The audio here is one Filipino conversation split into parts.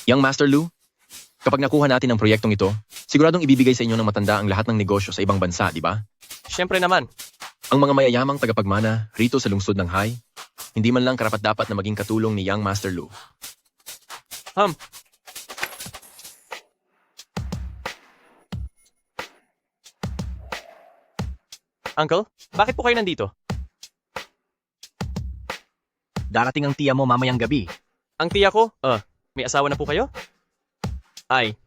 Yang Master Lu, kapag nakuha natin ang proyektong ito, siguradong ibibigay sa inyo ng matanda ang lahat ng negosyo sa ibang bansa, di ba? Siyempre naman. Ang mga mayayamang tagapagmana rito sa lungsod ng Hai, hindi man lang karapat-dapat na maging katulong ni Yang Master Lu. Uncle, bakit po kayo nandito? Darating ang tiya mo mamayang gabi. Ang tiya ko, may asawa na po kayo? Ay,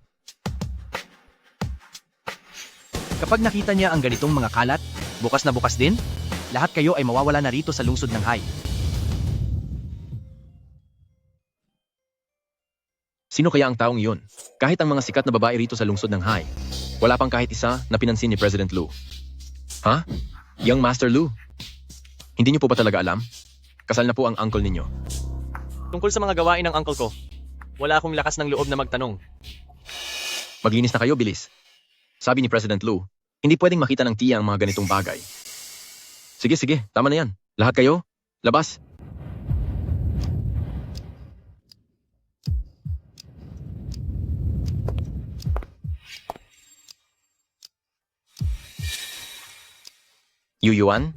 Kapag nakita niya ang ganitong mga kalat, bukas na bukas din, lahat kayo ay mawawala na rito sa lungsod ng Hai. Sino kaya ang taong iyon? Kahit ang mga sikat na babae rito sa lungsod ng Hai, wala pang kahit isa na pinansin ni President Lu. Ha? Yang Master Lu? Hindi niyo po ba talaga alam? Kasal na po ang uncle ninyo. tungkol sa mga gawain ng uncle ko, wala akong lakas ng loob na magtanong. Maglinis na kayo, bilis. Sabi ni President Lu, hindi pwedeng makita ng tiya ang mga ganitong bagay. Sige, tama na yan. Lahat kayo, labas. Yuyuan?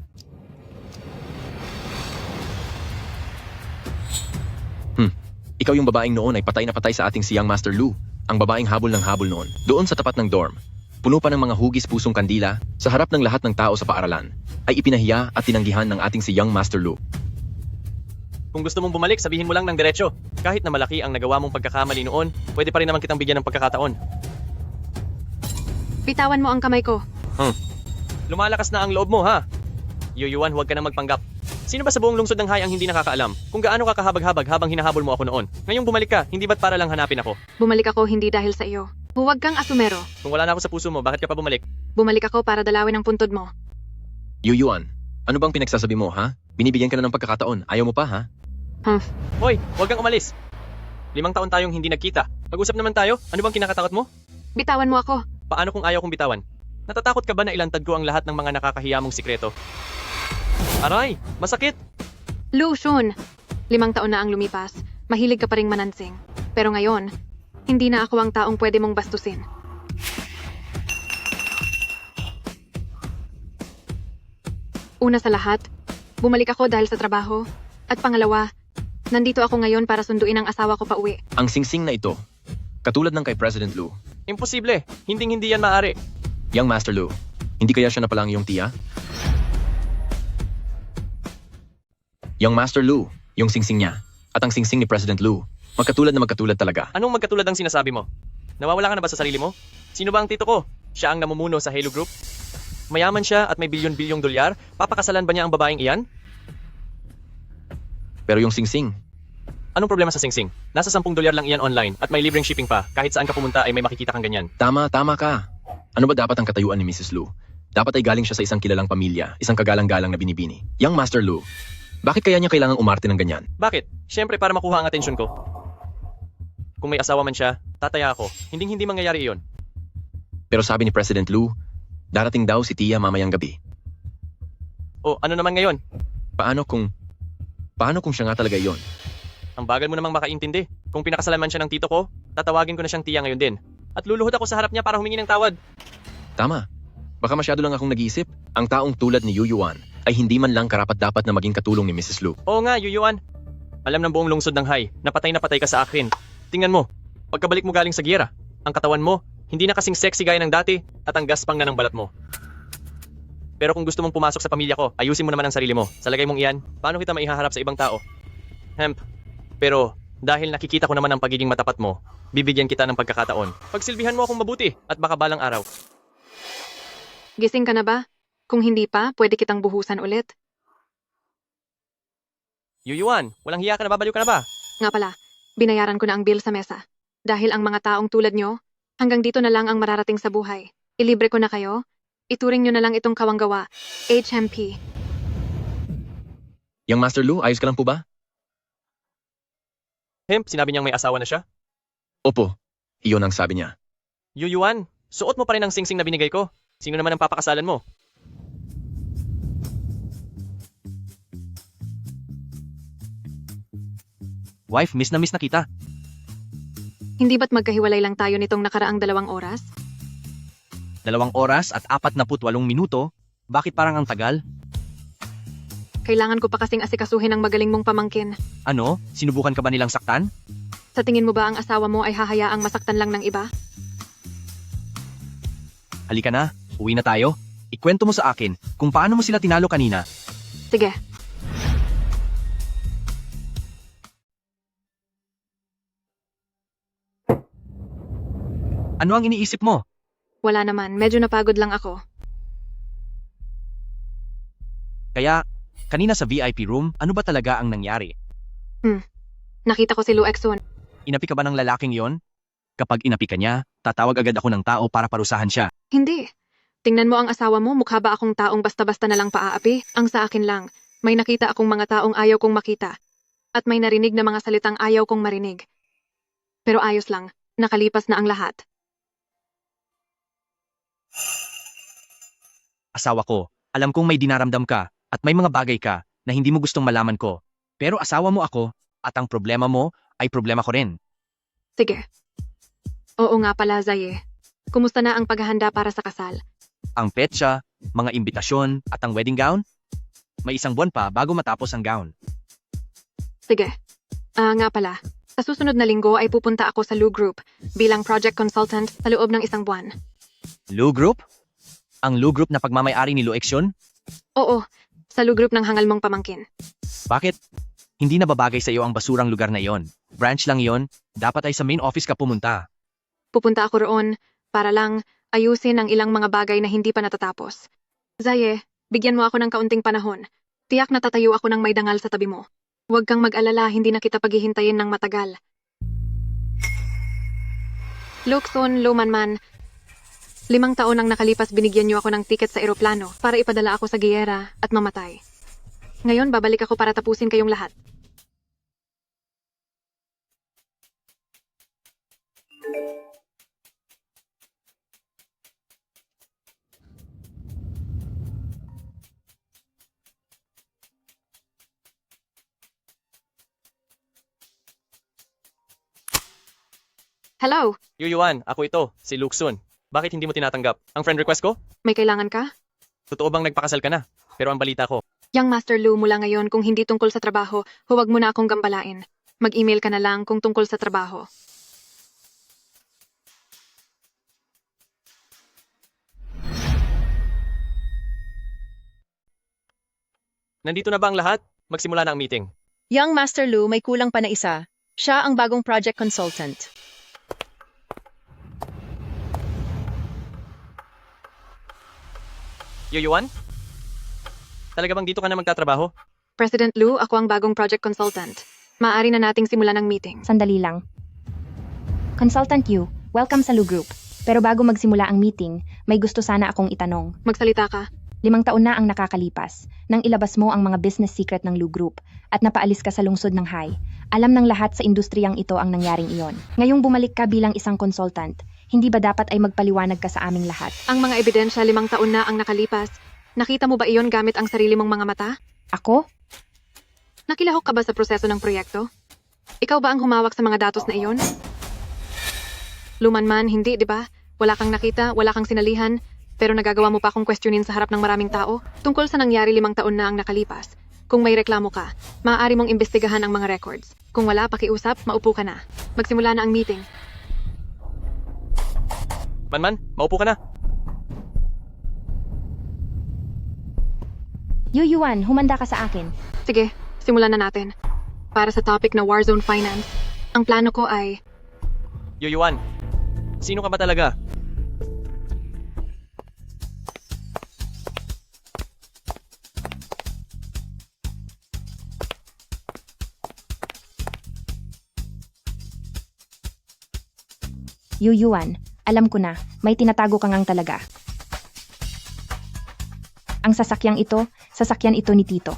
Ikaw yung babaeng noon ay patay na patay sa ating siyang Master Lu, ang babaeng habol ng habol noon, doon sa tapat ng dorm. Puno pa ng mga hugis pusong kandila, sa harap ng lahat ng tao sa paaralan, ay ipinahiya at tinanggihan ng ating si Young Master Lu. Kung gusto mong bumalik, sabihin mo lang ng diretso. Kahit na malaki ang nagawa mong pagkakamali noon, pwede pa rin naman kitang bigyan ng pagkakataon. Bitawan mo ang kamay ko. Lumalakas na ang loob mo, ha? Yuyuan, huwag ka na magpanggap. Sino ba sa buong lungsod ng Hai ang hindi nakakaalam kung gaano ka kahabag-habag habang hinahabol mo ako noon? Ngayong bumalik ka, hindi ba't para lang hanapin ako? Bumalik ako hindi dahil sa iyo. Huwag kang asumero. Kung wala na ako sa puso mo, bakit ka pa bumalik? Bumalik ako para dalawin ang puntod mo. Yuyuan, ano bang pinagsasabi mo, ha? Binibigyan ka na ng pagkakataon, ayaw mo pa, ha? Hoy, huwag kang umalis. 5 taon tayong hindi nagkita. Mag-usap naman tayo, ano bang kinakatakot mo? Bitawan mo ako. Paano kung ayaw kong bitawan? Natatakot ka ba na ilantad ko ang lahat ng mga nakakahiya mong sikreto? Aray, masakit! Lucian, 5 taon na ang lumipas. Mahilig ka pa ring manansing. Pero ngayon, hindi na ako ang taong pwede mong bastusin. Una sa lahat, bumalik ako dahil sa trabaho. At pangalawa, nandito ako ngayon para sunduin ang asawa ko pa uwi. Ang singsing na ito, katulad ng kay President Lu. Imposible, hindi yan maaari. Young Master Lu, hindi kaya siya na palang iyong tiya? Young Master Lu, yung singsing niya, at ang singsing ni President Lu, magkatulad na magkatulad talaga. Anong magkatulad ang sinasabi mo? Nawawala ka na ba sa sarili mo? Sino ba ang tito ko? Siya ang namumuno sa Halo Group? Mayaman siya at may bilyon-bilyong dolyar? Papakasalan ba niya ang babaeng iyan? Pero yung singsing, Anong problema sa singsing? Nasa 10 dolyar lang iyan online at may libreng shipping pa. Kahit saan ka pumunta ay may makikita kang ganyan. tama ka. Ano ba dapat ang katayuan ni Mrs. Lu? Dapat ay galing siya sa isang kilalang pamilya, isang kagalang-galang na binibini. Young Master Lu, bakit kaya niya kailangang umarte ng ganyan? Bakit? Siyempre para makuha ang atensyon ko. Kung may asawa man siya, tataya ako. Hindi mangyayari iyon. Pero sabi ni President Lu, darating daw si Tia mamayang gabi. O ano naman ngayon? Paano kung siya nga talaga iyon? Ang bagal mo namang makaintindi. Kung pinakasalan man siya ng tito ko, tatawagin ko na siyang tiya ngayon din. At luluhod ako sa harap niya para humingi ng tawad. Tama. Baka masyado lang akong nag-iisip. Ang taong tulad ni Yuyuan ay hindi man lang karapat-dapat na maging katulong ni Mrs. Lu. Oo nga, Yuyuan. Alam ng buong lungsod ng Hai, napatay na patay ka sa akin. Tingnan mo, pagkabalik mo galing sa giyera, ang katawan mo, hindi na kasing sexy gaya ng dati at ang gaspang na ng balat mo. Pero kung gusto mong pumasok sa pamilya ko, ayusin mo naman ang sarili mo. Sa lagay mong iyan, paano kita maihaharap sa ibang tao? Pero dahil nakikita ko naman ang pagiging matapat mo, bibigyan kita ng pagkakataon. Pagsilbihan mo akong mabuti at baka balang araw. Gising ka na ba? Kung hindi pa, pwede kitang buhusan ulit. Yuyuan, walang hiya ka na, babaliw ka na ba? Nga pala, binayaran ko na ang bill sa mesa. Dahil ang mga taong tulad nyo, hanggang dito na lang ang mararating sa buhay. Ilibre ko na kayo. Ituring nyo na lang itong kawanggawa. HMP. Young Master Lu, ayos ka lang po ba? Sinabi niyang may asawa na siya? Opo, iyon ang sabi niya. Yuyuan, suot mo pa rin ang singsing na binigay ko. Sino naman ang papakasalan mo? Wife, miss na kita. Hindi ba't magkahiwalay lang tayo nitong nakaraang 2 oras? 2 oras at 48 minuto? Bakit parang ang tagal? Kailangan ko pa kasing asikasuhin ang magaling mong pamangkin. Ano? Sinubukan ka ba nilang saktan? Sa tingin mo ba ang asawa mo ay hahayaang masaktan lang ng iba? Halika na, uwi na tayo. Ikwento mo sa akin kung paano mo sila tinalo kanina. Sige. Ano ang iniisip mo? Wala naman, medyo napagod lang ako. Kaya, kanina sa VIP room, ano ba talaga ang nangyari? Nakita ko si Lu Exon. Inapi ka ba ng lalaking yon? Kapag inapi ka niya, tatawag agad ako ng tao para parusahan siya. Hindi. Tingnan mo ang asawa mo, mukha ba akong taong basta-basta na lang paaapi? Ang sa akin lang, may nakita akong mga taong ayaw kong makita. At may narinig na mga salitang ayaw kong marinig. Pero ayos lang, nakalipas na ang lahat. Asawa ko, alam kong may dinaramdam ka at may mga bagay ka na hindi mo gustong malaman ko. Pero asawa mo ako at ang problema mo ay problema ko rin. Sige. Oo nga pala, Zaye. Kumusta na ang paghahanda para sa kasal? Ang petsa, mga imbitasyon at ang wedding gown? May 1 buwan pa bago matapos ang gown. Sige. Nga pala. Sa susunod na linggo ay pupunta ako sa Lu Group bilang project consultant sa loob ng 1 buwan. Lu Group? Ang Lu Group na pagmamayari ni Lu Exyon? Oo, sa Lu Group ng hangal mong pamangkin. Bakit? Hindi na babagay sa iyo ang basurang lugar na iyon. Branch lang iyon, dapat ay sa main office ka pumunta. Pupunta ako roon para lang ayusin ang ilang mga bagay na hindi pa natatapos. Zaye, bigyan mo ako ng kaunting panahon. Tiyak na tatayo ako ng may dangal sa tabi mo. Huwag kang mag-alala, hindi na kita paghihintayin ng matagal. Luxon, Lomanman, 5 taon ang nakalipas binigyan niyo ako ng tiket sa eroplano para ipadala ako sa giyera at mamatay. Ngayon babalik ako para tapusin kayong lahat. Hello, Yuyuan, ako ito, si Luxun. Bakit hindi mo tinatanggap? Ang friend request ko? may kailangan ka? Totoo bang nagpakasal ka na? Pero ang balita ko, Young Master Lu, mula ngayon kung hindi tungkol sa trabaho, huwag mo na akong gambalain. Mag-email ka na lang kung tungkol sa trabaho. nandito na ba ang lahat? Magsimula na ang meeting. Young Master Lu, may kulang pa na isa. Siya ang bagong project consultant. Yuyuan? Talaga bang dito ka na magtatrabaho? President Lu, ako ang bagong project consultant. Maaari na nating simulan ang meeting. Sandali lang. Consultant Yu, welcome sa Lu Group. Pero bago magsimula ang meeting, may gusto sana akong itanong. Magsalita ka. 5 taon na ang nakakalipas nang ilabas mo ang mga business secret ng Lu Group at napaalis ka sa lungsod ng Hai. Alam ng lahat sa industriyang ito ang nangyaring iyon. Ngayong bumalik ka bilang isang consultant, hindi ba dapat ay magpaliwanag ka sa aming lahat? Ang mga ebidensya 5 taon na ang nakalipas. Nakita mo ba iyon gamit ang sarili mong mga mata? Ako? Nakilahok ka ba sa proseso ng proyekto? Ikaw ba ang humawak sa mga datos na iyon? Lumanman, hindi, di ba? Wala kang nakita, wala kang sinalihan, pero nagagawa mo pa akong questionin sa harap ng maraming tao tungkol sa nangyari 5 taon na ang nakalipas. Kung may reklamo ka, maaari mong imbestigahan ang mga records. Kung wala, pakiusap, maupo ka na. Magsimula na ang meeting. Manman, maupo ka na. Yu Yuan, humanda ka sa akin. Sige, simulan na natin. Para sa topic na Warzone Finance, ang plano ko ay Yuyuan, sino ka ba talaga? Yu Yuan, alam ko na, may tinatago ka ngang talaga. Ang sasakyan ito ni Tito.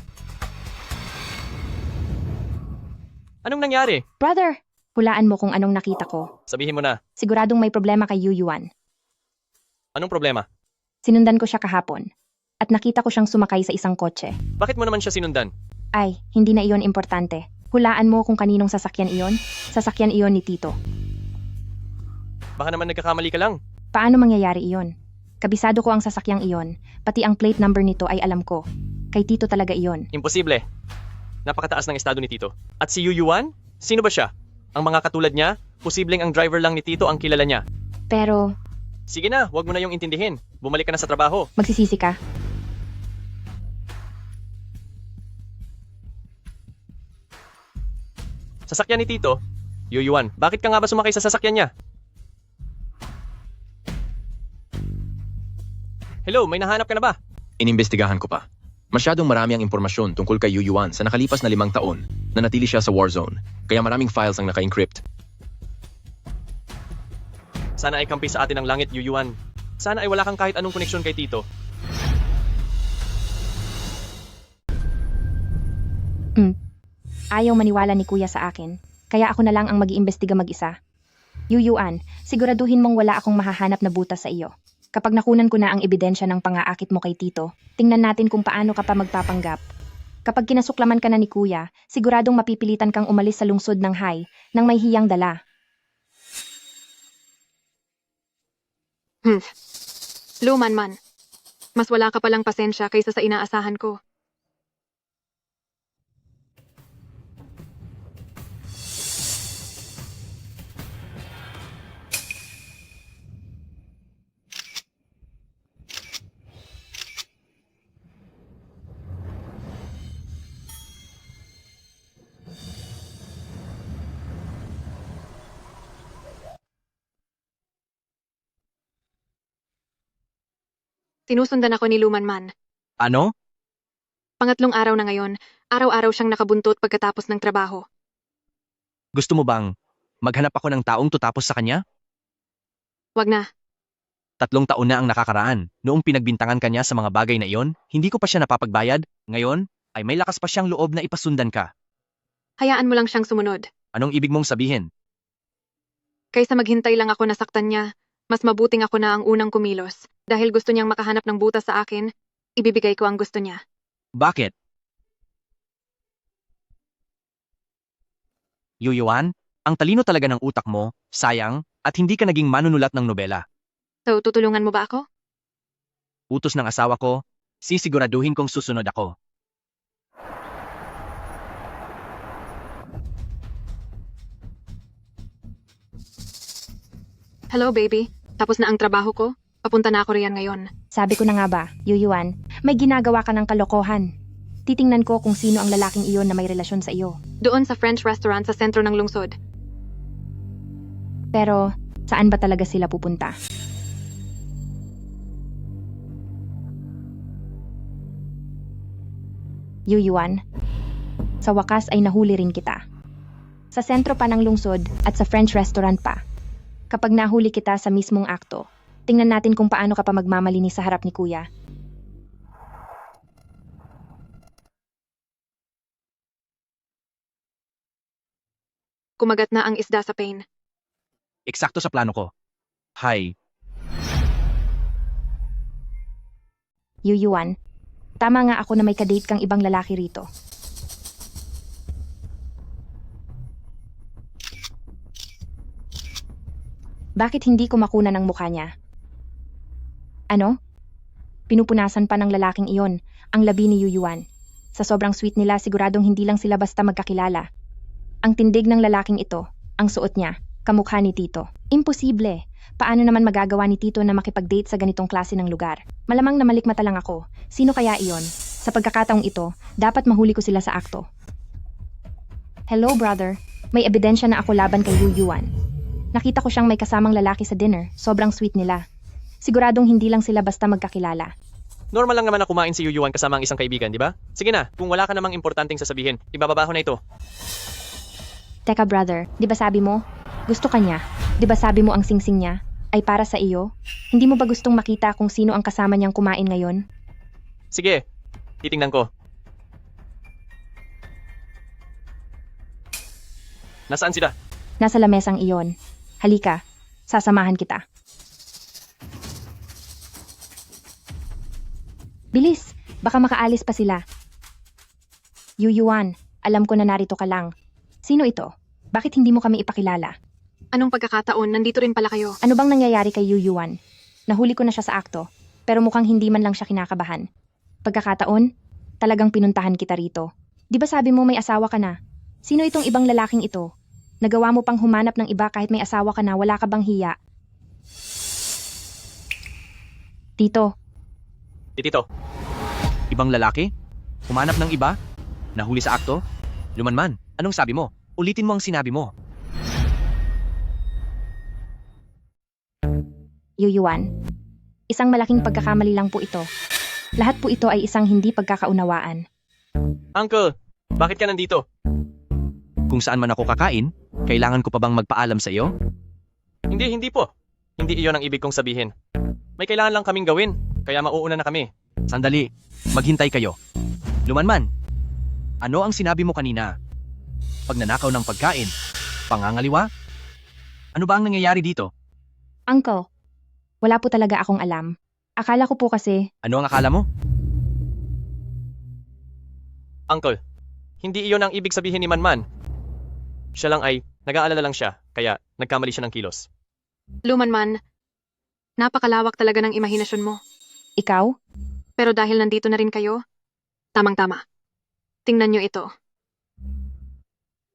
Anong nangyari? Brother, hulaan mo kung anong nakita ko. Sabihin mo na, Siguradong may problema kay Yu Yuan. anong problema? Sinundan ko siya kahapon. At nakita ko siyang sumakay sa isang kotse. Bakit mo naman siya sinundan? Ay, hindi na iyon importante. Hulaan mo kung kaninong sasakyan iyon. Sasakyan iyon ni Tito. Baka naman nagkakamali ka lang. Paano mangyayari iyon? Kabisado ko ang sasakyang iyon, pati ang plate number nito ay alam ko. Kay Tito talaga iyon. Imposible. Napakataas ng estado ni Tito. At si Yu Yuan? Sino ba siya? Ang mga katulad niya, posibleng ang driver lang ni Tito ang kilala niya. Pero, Sige na, wag mo na yung intindihin. Bumalik ka na sa trabaho. magsisisi ka. Sasakyan ni Tito? Yu Yuan, bakit ka nga ba sumakay sa sasakyan niya? Hello, may nahanap ka na ba? Inimbestigahan ko pa. Masyadong marami ang impormasyon tungkol kay Yu Yuan sa nakalipas na 5 taon na natili siya sa war zone, kaya maraming files ang naka-encrypt. Sana ay kampi sa atin ang langit, Yu Yuan. Sana ay wala kang kahit anong koneksyon kay Tito. Ayaw maniwala ni Kuya sa akin, kaya ako na lang ang mag-iimbestiga mag-isa. Yu Yuan, siguraduhin mong wala akong mahahanap na butas sa iyo. Kapag nakunan ko na ang ebidensya ng pangaakit mo kay Tito, tingnan natin kung paano ka pa magpapanggap. Kapag kinasuklaman ka na ni Kuya, siguradong mapipilitan kang umalis sa lungsod ng Hai nang may hiyang dala. Luman man. Mas wala ka palang pasensya kaysa sa inaasahan ko. Sinusundan ako ni Luman Man. Ano? Pangatlong araw na ngayon, araw-araw siyang nakabuntot pagkatapos ng trabaho. Gusto mo bang maghanap ako ng taong tutapos sa kanya? Wag na. 3 taon na ang nakakaraan. Noong pinagbintangan kanya sa mga bagay na iyon, hindi ko pa siya napapagbayad. Ngayon, ay may lakas pa siyang loob na ipasundan ka. Hayaan mo lang siyang sumunod. Anong ibig mong sabihin? Kaysa maghintay lang ako nasaktan niya, mas mabuting ako na ang unang kumilos. Dahil gusto niyang makahanap ng butas sa akin, ibibigay ko ang gusto niya. Bakit? Yu Yuan, ang talino talaga ng utak mo, sayang, at hindi ka naging manunulat ng nobela. So, tutulungan mo ba ako? Utos ng asawa ko, sisiguraduhin kong susunod ako. Hello, baby. Tapos na ang trabaho ko. Papunta na ako riyan ngayon. Sabi ko na nga ba, Yu Yuan, may ginagawa ka ng kalokohan. Titingnan ko kung sino ang lalaking iyon na may relasyon sa iyo. Doon sa French restaurant sa sentro ng lungsod. Pero, saan ba talaga sila pupunta? Yu Yuan, sa wakas ay nahuli rin kita. Sa sentro pa ng lungsod at sa French restaurant pa. Kapag nahuli kita sa mismong akto, tingnan natin kung paano ka pa magmamalinis sa harap ni Kuya. Kumagat na ang isda sa pain. Eksakto sa plano ko. Hi, Yu Yuan, tama nga ako na may kadate kang ibang lalaki rito. Bakit hindi ko makuna ng mukha niya? Ano? Pinupunasan pa ng lalaking iyon ang labi ni Yu Yuan. Sa sobrang sweet nila, siguradong hindi lang sila basta magkakilala. Ang tindig ng lalaking ito, ang suot niya, kamukha ni Tito. Imposible! Paano naman magagawa ni Tito na makipag-date sa ganitong klase ng lugar? Malamang na malikmata lang ako. Sino kaya iyon? Sa pagkakataong ito, dapat mahuli ko sila sa akto. Hello, brother. May ebidensya na ako laban kay Yu Yuan. Nakita ko siyang may kasamang lalaki sa dinner. Sobrang sweet nila. Siguradong hindi lang sila basta magkakilala. Normal lang naman na kumain si Yu Yuan kasama ang isang kaibigan, di ba? Sige na, kung wala ka namang importanteng sasabihin, ibababa ko na ito. Teka brother, di ba sabi mo? Gusto ka niya? Di ba sabi mo ang singsing niya ay para sa iyo? Hindi mo ba gustong makita kung sino ang kasama niyang kumain ngayon? Sige, titingnan ko. Nasaan sila? Nasa lamesang iyon. Halika, sasamahan kita. Bilis, baka makaalis pa sila. Yu Yuan, alam ko na narito ka lang. Sino ito? Bakit hindi mo kami ipakilala? Anong pagkakataon, nandito rin pala kayo. Ano bang nangyayari kay Yu Yuan? Nahuli ko na siya sa akto, pero mukhang hindi man lang siya kinakabahan. Pagkakataon, talagang pinuntahan kita rito. Di ba sabi mo may asawa ka na? Sino itong ibang lalaking ito? Nagawa mo pang humanap ng iba kahit may asawa ka na, wala ka bang hiya? Tito, Tito, Ibang lalaki? Humanap ng iba? Nahuli sa akto? Lumanman, anong sabi mo? Ulitin mo ang sinabi mo. Yu Yuan. Isang malaking pagkakamali lang po ito. Lahat po ito ay isang hindi pagkakaunawaan. Uncle, bakit ka nandito? Kung saan man ako kakain, kailangan ko pa bang magpaalam sa iyo? Hindi po. Hindi iyon ang ibig kong sabihin. May kailangan lang kaming gawin, kaya mauuna na kami. Sandali, maghintay kayo. Lumanman, ano ang sinabi mo kanina? Pagnanakaw ng pagkain? Pangangaliwa? Ano ba ang nangyayari dito? Uncle, wala po talaga akong alam. Akala ko po kasi, Ano ang akala mo? Uncle, hindi iyon ang ibig sabihin ni Manman. Siya lang ay, nag-aalala lang siya, kaya nagkamali siya ng kilos. Lumanman, napakalawak talaga ng imahinasyon mo. ikaw? Pero dahil nandito na rin kayo, tamang-tama. Tingnan nyo ito.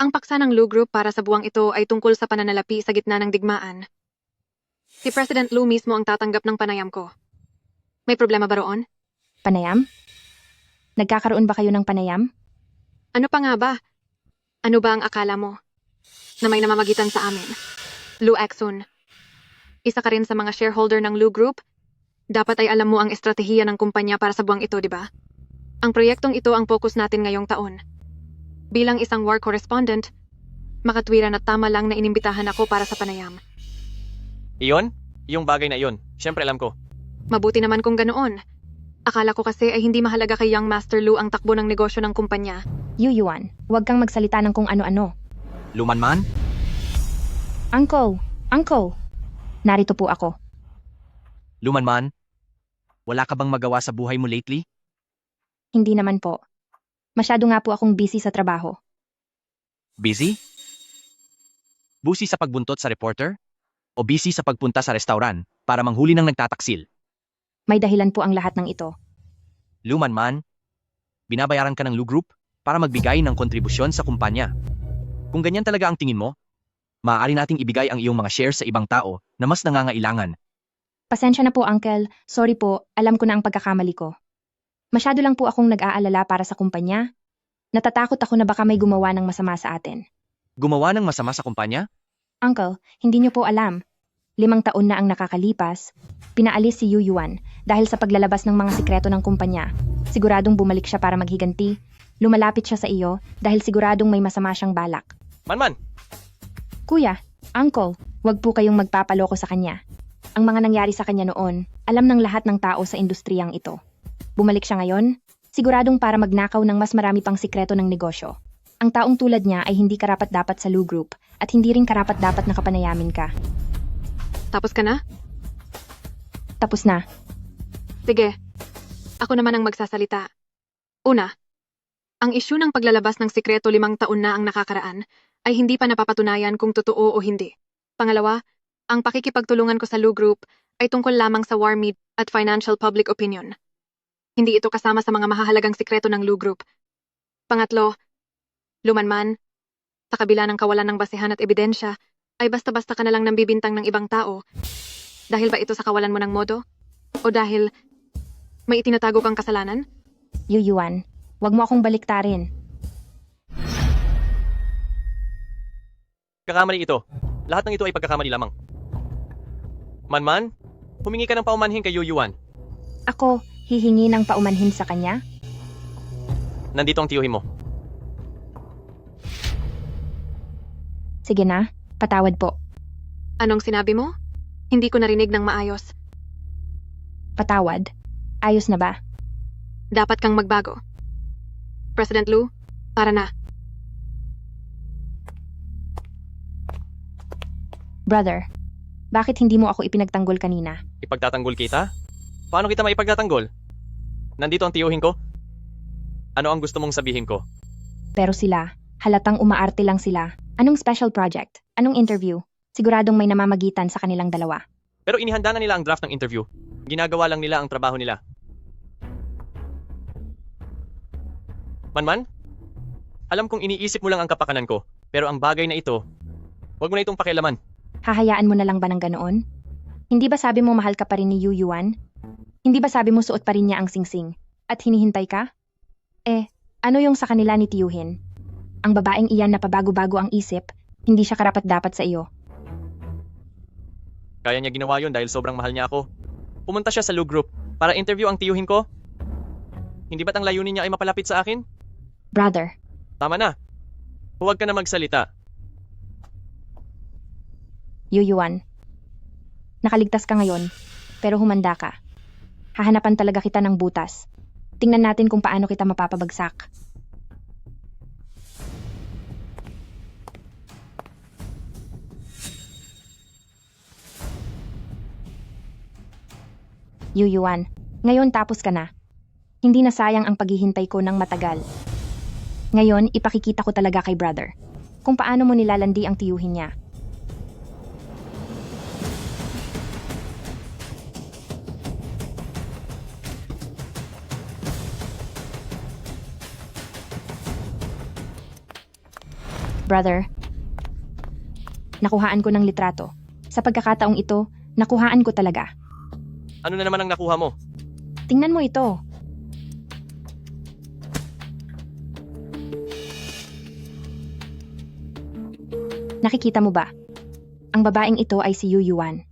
Ang paksa ng Lu Group para sa buwang ito ay tungkol sa pananalapi sa gitna ng digmaan. Si President Lu mismo ang tatanggap ng panayam ko. May problema ba roon? Panayam? Nagkakaroon ba kayo ng panayam? Ano pa nga ba? Ano ba ang akala mo? Na may namamagitan sa amin. Lu Exxon. Isa ka rin sa mga shareholder ng Lu Group. Dapat ay alam mo ang estratehiya ng kumpanya para sa buwang ito, di ba? Ang proyektong ito ang focus natin ngayong taon. Bilang isang war correspondent, makatwiran at tama lang na inimbitahan ako para sa panayam. Iyon? Yung bagay na iyon. Siyempre alam ko. Mabuti naman kung ganoon. Akala ko kasi ay hindi mahalaga kay Young Master Lu ang takbo ng negosyo ng kumpanya. Yu Yuan, huwag kang magsalita ng kung ano-ano. Lumanman? Uncle! Uncle! Narito po ako. Lumanman? Wala ka bang magawa sa buhay mo lately? Hindi naman po. Masyado nga po akong busy sa trabaho. Busy? Busy sa pagbuntot sa reporter? O busy sa pagpunta sa restaurant para manghuli ng nagtataksil? May dahilan po ang lahat ng ito. Lumanman, binabayaran ka ng Lu Group para magbigay ng kontribusyon sa kumpanya. Kung ganyan talaga ang tingin mo, maaari nating ibigay ang iyong mga shares sa ibang tao na mas nangangailangan. Pasensya na po, Uncle. Sorry po, alam ko na ang pagkakamali ko. Masyado lang po akong nag-aalala para sa kumpanya. Natatakot ako na baka may gumawa ng masama sa atin. Gumawa ng masama sa kumpanya? Uncle, hindi niyo po alam. 5 taon na ang nakakalipas, pinaalis si Yu Yuan dahil sa paglalabas ng mga sikreto ng kumpanya. Siguradong bumalik siya para maghiganti. Lumalapit siya sa iyo dahil siguradong may masama siyang balak. Manman! Kuya, Uncle, wag po kayong magpapaloko sa kanya. Ang mga nangyari sa kanya noon, alam ng lahat ng tao sa industriyang ito. Bumalik siya ngayon, siguradong para magnakaw ng mas marami pang sikreto ng negosyo. Ang taong tulad niya ay hindi karapat-dapat sa Lu Group at hindi rin karapat-dapat na kapanayamin ka. Tapos ka na? Tapos na. Sige. Ako naman ang magsasalita. Una, ang isyu ng paglalabas ng sikreto 5 taon na ang nakakaraan ay hindi pa napapatunayan kung totoo o hindi. Pangalawa, ang pakikipagtulungan ko sa Lu Group ay tungkol lamang sa war meat at financial public opinion. Hindi ito kasama sa mga mahahalagang sikreto ng Lu Group. Pangatlo, Lumanman, sa kabila ng kawalan ng basehan at ebidensya, ay basta-basta ka na lang nambibintang ng ibang tao. Dahil ba ito sa kawalan mo ng modo? O dahil may itinatago kang kasalanan? Yu Yuan, wag mo akong baliktarin. Kakamali ito. Lahat ng ito ay pagkakamali lamang. Manman, humingi ka ng paumanhin kay Yu Yuan. Ako, hihingi ng paumanhin sa kanya? Nandito ang tiyuhin mo. Sige na, patawad po. Anong sinabi mo? Hindi ko narinig ng maayos. Patawad. Ayos na ba? Dapat kang magbago. President Lu, para na. Brother, bakit hindi mo ako ipinagtanggol kanina? Ipagtatanggol kita? Paano kita maipagtatanggol? Nandito ang tiyuhin ko? Ano ang gusto mong sabihin ko? Pero sila, halatang umaarte lang sila. Anong special project? Anong interview? Siguradong may namamagitan sa kanilang dalawa. Pero inihanda na nila ang draft ng interview. Ginagawa lang nila ang trabaho nila. Manman? Alam kong iniisip mo lang ang kapakanan ko, pero ang bagay na ito, huwag mo na itong pakialaman. Hahayaan mo na lang ba ng ganoon? Hindi ba sabi mo mahal ka pa rin ni Yu Yuan? Hindi ba sabi mo suot pa rin niya ang singsing? At hinihintay ka? Ano yung sa kanila ni Tiyuhin? Ang babaeng iyan na pabago-bago ang isip, hindi siya karapat-dapat sa iyo. Kaya niya ginawa yun dahil sobrang mahal niya ako. Pumunta siya sa Lu Group para interview ang tiyuhin ko. Hindi ba't ang layunin niya ay mapalapit sa akin? Brother, Tama na. Huwag ka na magsalita. Yu Yuan. Nakaligtas ka ngayon, pero humanda ka. Hahanapan talaga kita ng butas. Tingnan natin kung paano kita mapapabagsak. Yu Yuan, ngayon tapos ka na. Hindi na sayang ang paghihintay ko ng matagal. Ngayon, ipakikita ko talaga kay brother kung paano mo nilalandi ang tiyuhin niya. Brother, nakuhaan ko ng litrato. Sa pagkakataong ito, nakuhaan ko talaga. Ano na naman ang nakuha mo? Tingnan mo ito. Nakikita mo ba? Ang babaeng ito ay si Yu Yuan.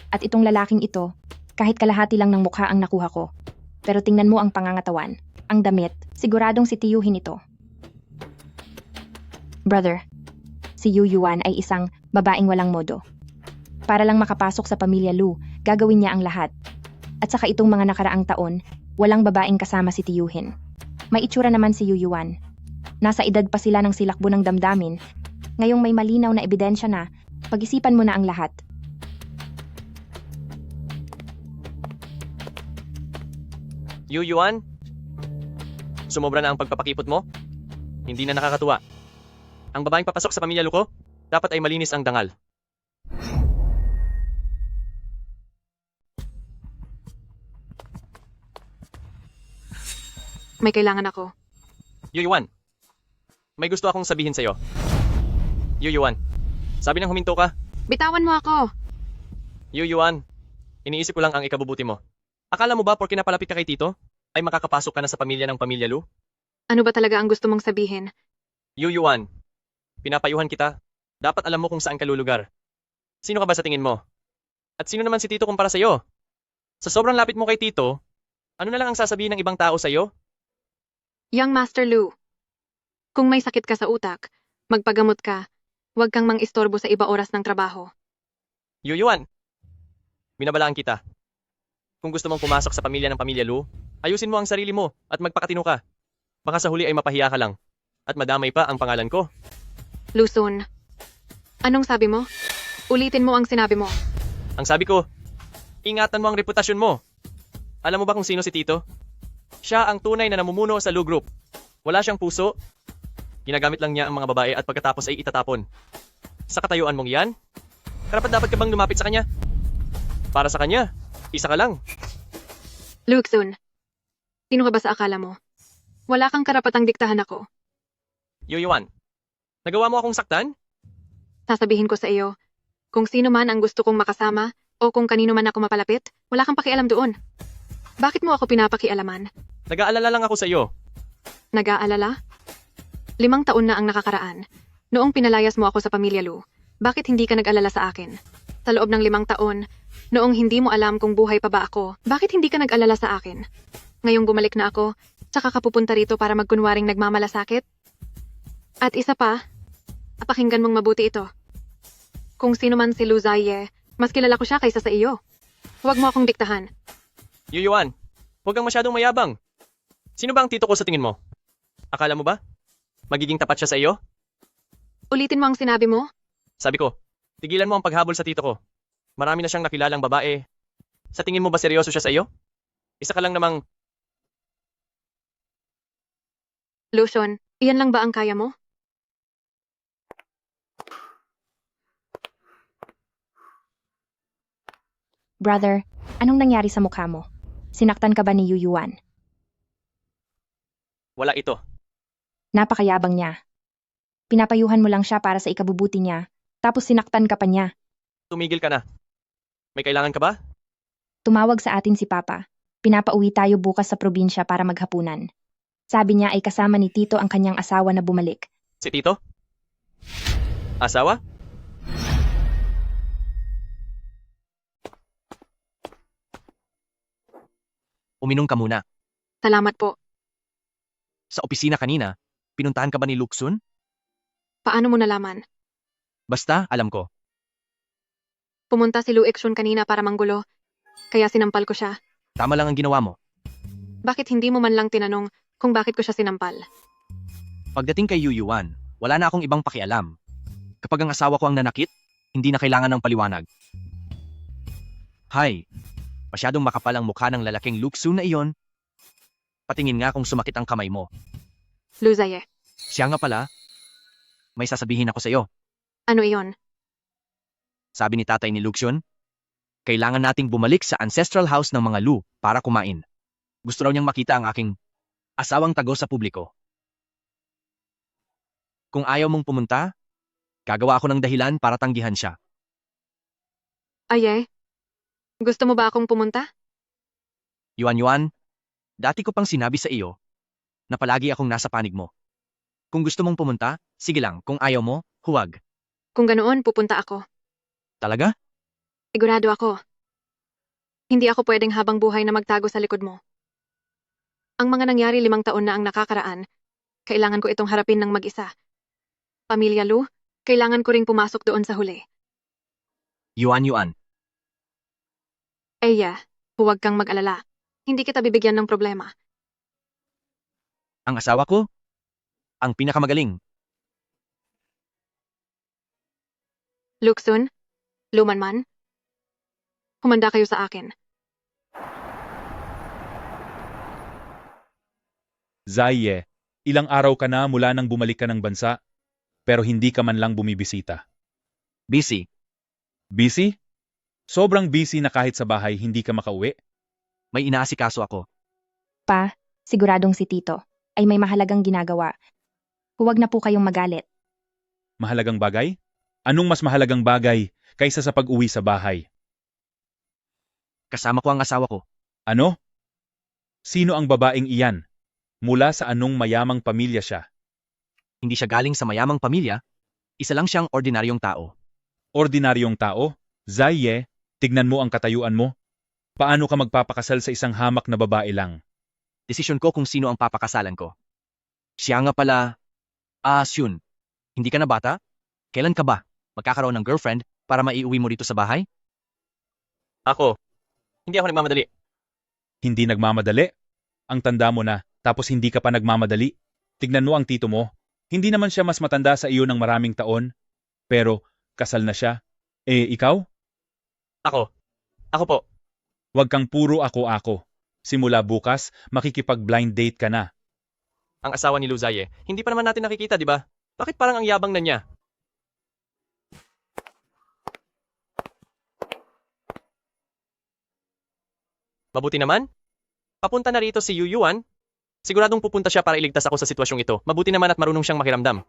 At itong lalaking ito, kahit kalahati lang ng mukha ang nakuha ko. Pero tingnan mo ang pangangatawan, ang damit, siguradong si tiyuhin ito. Brother, si Yu Yuan ay isang babaeng walang modo. Para lang makapasok sa pamilya Lu, gagawin niya ang lahat. At saka itong mga nakaraang taon, walang babaeng kasama si tiyuhin. May itsura naman si Yu Yuan. Nasa edad pa sila ng silakbo ng damdamin. Ngayong may malinaw na ebidensya na, pag-isipan mo na ang lahat. Yu Yuan? Sumobra na ang pagpapakipot mo? Hindi na nakakatuwa. Ang babaeng papasok sa pamilya Lu ko, dapat ay malinis ang dangal. May kailangan ako. Yu Yuan, may gusto akong sabihin sa'yo. Yu Yuan, sabi nang huminto ka. Bitawan mo ako! Yu Yuan, iniisip ko lang ang ikabubuti mo. Akala mo ba porke napalapit ka kay Tito, ay makakapasok ka na sa pamilya ng pamilya Lu? Ano ba talaga ang gusto mong sabihin? Yu Yuan, pinapayuhan kita. Dapat alam mo kung saan ka lulugar. Sino ka ba sa tingin mo? At sino naman si Tito kumpara sa'yo? Sa sobrang lapit mo kay Tito, ano na lang ang sasabihin ng ibang tao sa'yo? Young Master Lu, kung may sakit ka sa utak, magpagamot ka. Huwag kang mang-istorbo sa iba oras ng trabaho. Yu Yuan, binabalaan kita. Kung gusto mong pumasok sa pamilya ng pamilya Lu, ayusin mo ang sarili mo at magpakatino ka. Baka sa huli ay mapahiya ka lang. At madamay pa ang pangalan ko. Luzon, anong sabi mo? Ulitin mo ang sinabi mo. Ang sabi ko, ingatan mo ang reputasyon mo. Alam mo ba kung sino si Tito? Siya ang tunay na namumuno sa Lu Group. Wala siyang puso. Ginagamit lang niya ang mga babae at pagkatapos ay itatapon. Sa katayuan mong yan, karapat-dapat ka bang lumapit sa kanya? Para sa kanya, isa ka lang. Luxon, sino ka ba sa akala mo? Wala kang karapatang diktahan ako. Yu Yuan, nagawa mo akong saktan? Sasabihin ko sa iyo, kung sino man ang gusto kong makasama o kung kanino man ako mapalapit, wala kang pakialam doon. Bakit mo ako pinapakialaman? Nag-aalala lang ako sa iyo. Nag-aalala? 5 taon na ang nakakaraan. Noong pinalayas mo ako sa pamilya Lu, bakit hindi ka nag-alala sa akin? Sa loob ng 5 taon, noong hindi mo alam kung buhay pa ba ako, bakit hindi ka nag-alala sa akin? Ngayong bumalik na ako, tsaka ka pupunta rito para magkunwaring nagmamalasakit? At isa pa, pakinggan mong mabuti ito. Kung sino man si Lu Zaye, mas kilala ko siya kaysa sa iyo. Huwag mo akong diktahan. Yu Yuan, huwag kang masyadong mayabang. Sino ba ang tito ko sa tingin mo? Akala mo ba? Magiging tapat siya sa iyo? Ulitin mo ang sinabi mo? Sabi ko, tigilan mo ang paghabol sa tito ko. Marami na siyang nakilalang babae. Sa tingin mo ba seryoso siya sa iyo? Isa ka lang namang... Lucian, iyan lang ba ang kaya mo? Brother, anong nangyari sa mukha mo? Sinaktan ka ba ni Yuyuan? Wala ito. Napakayabang niya. Pinapayuhan mo lang siya para sa ikabubuti niya, tapos sinaktan ka pa niya. Tumigil ka na. May kailangan ka ba? Tumawag sa atin si Papa. Pinapauwi tayo bukas sa probinsya para maghapunan. Sabi niya ay kasama ni Tito ang kanyang asawa na bumalik. Si Tito? Asawa? Uminom ka muna. Salamat po. Sa opisina kanina, pinuntahan ka ba ni Luxun? Paano mo nalaman? Basta, alam ko. Pumunta si Lu Exun kanina para manggulo, kaya sinampal ko siya. Tama lang ang ginawa mo. Bakit hindi mo man lang tinanong kung bakit ko siya sinampal? Pagdating kay Yuyuan, wala na akong ibang pakialam. Kapag ang asawa ko ang nanakit, hindi na kailangan ng paliwanag. Hay, masyadong makapal ang mukha ng lalaking Luxun na iyon. Patingin nga kung sumakit ang kamay mo. Luzaye, Siya nga pala, may sasabihin ako sa iyo. ano iyon? Sabi ni tatay ni Luxun, kailangan nating bumalik sa ancestral house ng mga Lu para kumain. Gusto raw niyang makita ang aking asawang tago sa publiko. Kung ayaw mong pumunta, gagawa ako ng dahilan para tanggihan siya. Aye, gusto mo ba akong pumunta? Yuan, dati ko pang sinabi sa iyo na palagi akong nasa panig mo. Kung gusto mong pumunta, sige lang. Kung ayaw mo, huwag. Kung ganoon, pupunta ako. Talaga? Sigurado ako. Hindi ako pwedeng habang buhay na magtago sa likod mo. Ang mga nangyari 5 taon na ang nakakaraan, kailangan ko itong harapin ng mag-isa. Pamilya Lu, kailangan ko ring pumasok doon sa huli. Yuan. Eya, huwag kang mag-alala. Hindi kita bibigyan ng problema. Ang asawa ko, ang pinakamagaling. Luxun, Lumanman, humanda kayo sa akin. Zaye, ilang araw ka na mula nang bumalik ka ng bansa, pero hindi ka man lang bumibisita. Busy. Busy? Sobrang busy na kahit sa bahay hindi ka makauwi? May inaasikaso ako. Pa, siguradong si Tito ay may mahalagang ginagawa. Huwag na po kayong magalit. Mahalagang bagay? Anong mas mahalagang bagay kaysa sa pag-uwi sa bahay? Kasama ko ang asawa ko. Ano? Sino ang babaeng iyan? Mula sa anong mayamang pamilya siya? Hindi siya galing sa mayamang pamilya. Isa lang siyang ordinaryong tao. Ordinaryong tao? Zaye, tignan mo ang katayuan mo. Paano ka magpapakasal sa isang hamak na babae lang? Desisyon ko kung sino ang papakasalan ko. Siya nga pala, Syun. Hindi ka na bata? Kailan ka ba magkakaroon ng girlfriend para maiuwi mo rito sa bahay? Ako. Hindi ako nagmamadali. Hindi nagmamadali? Ang tanda mo na, tapos hindi ka pa nagmamadali? Tignan mo ang tito mo. Hindi naman siya mas matanda sa iyo ng maraming taon. Pero, kasal na siya. Ikaw? Ako po. Huwag kang puro ako. Simula bukas, makikipag-blind date ka na. Ang asawa ni Luzaye, hindi pa naman natin nakikita, di ba? Bakit parang ang yabang na niya? Mabuti naman. Papunta na rito si Yuyuan. Siguradong pupunta siya para iligtas ako sa sitwasyong ito. Mabuti naman at marunong siyang makiramdam.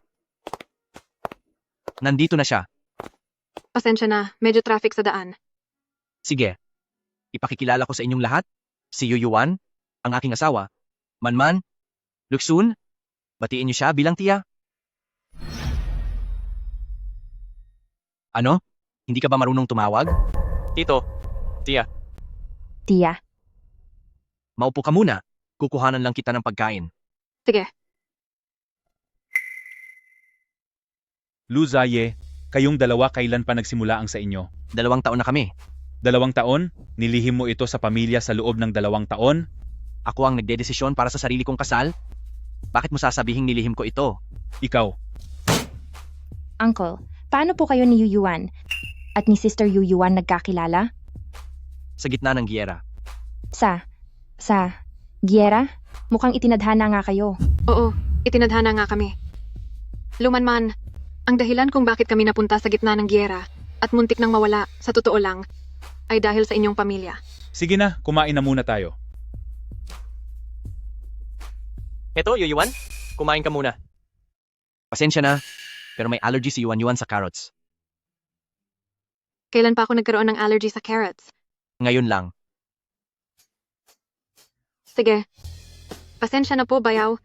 Nandito na siya. Pasensya na, medyo traffic sa daan. Sige. Ipakikilala ko sa inyong lahat. Si Yuyuan, ang aking asawa. Manman, Luxun, batiin niyo siya bilang tiya. Ano? Hindi ka ba marunong tumawag? Tito, Tia, Tia, Maupo ka muna. Kukuhanan lang kita ng pagkain. Sige, Luzaye, kayong dalawa kailan pa nagsimula ang sa inyo? 2 taon na kami. 2 taon? Nilihim mo ito sa pamilya sa loob ng 2 taon? Ako ang nagdedesisyon para sa sarili kong kasal. Bakit mo sasabihing nilihim ko ito? Ikaw, Uncle, paano po kayo ni Yuyuan at ni Sister Yuyuan nagkakilala? Sa gitna ng giyera. Sa Giera? Mukhang itinadhana nga kayo. oo, itinadhana nga kami. Lumanman, ang dahilan kung bakit kami napunta sa gitna ng giyera at muntik nang mawala, sa totoo lang, ay dahil sa inyong pamilya. Sige na, kumain na muna tayo. Eto, Yuyuan, kumain ka muna. Pasensya na, pero may allergy si Yuan sa carrots. Kailan pa ako nagkaroon ng allergy sa carrots? Ngayon lang. Sige. Pasensya na po, bayaw.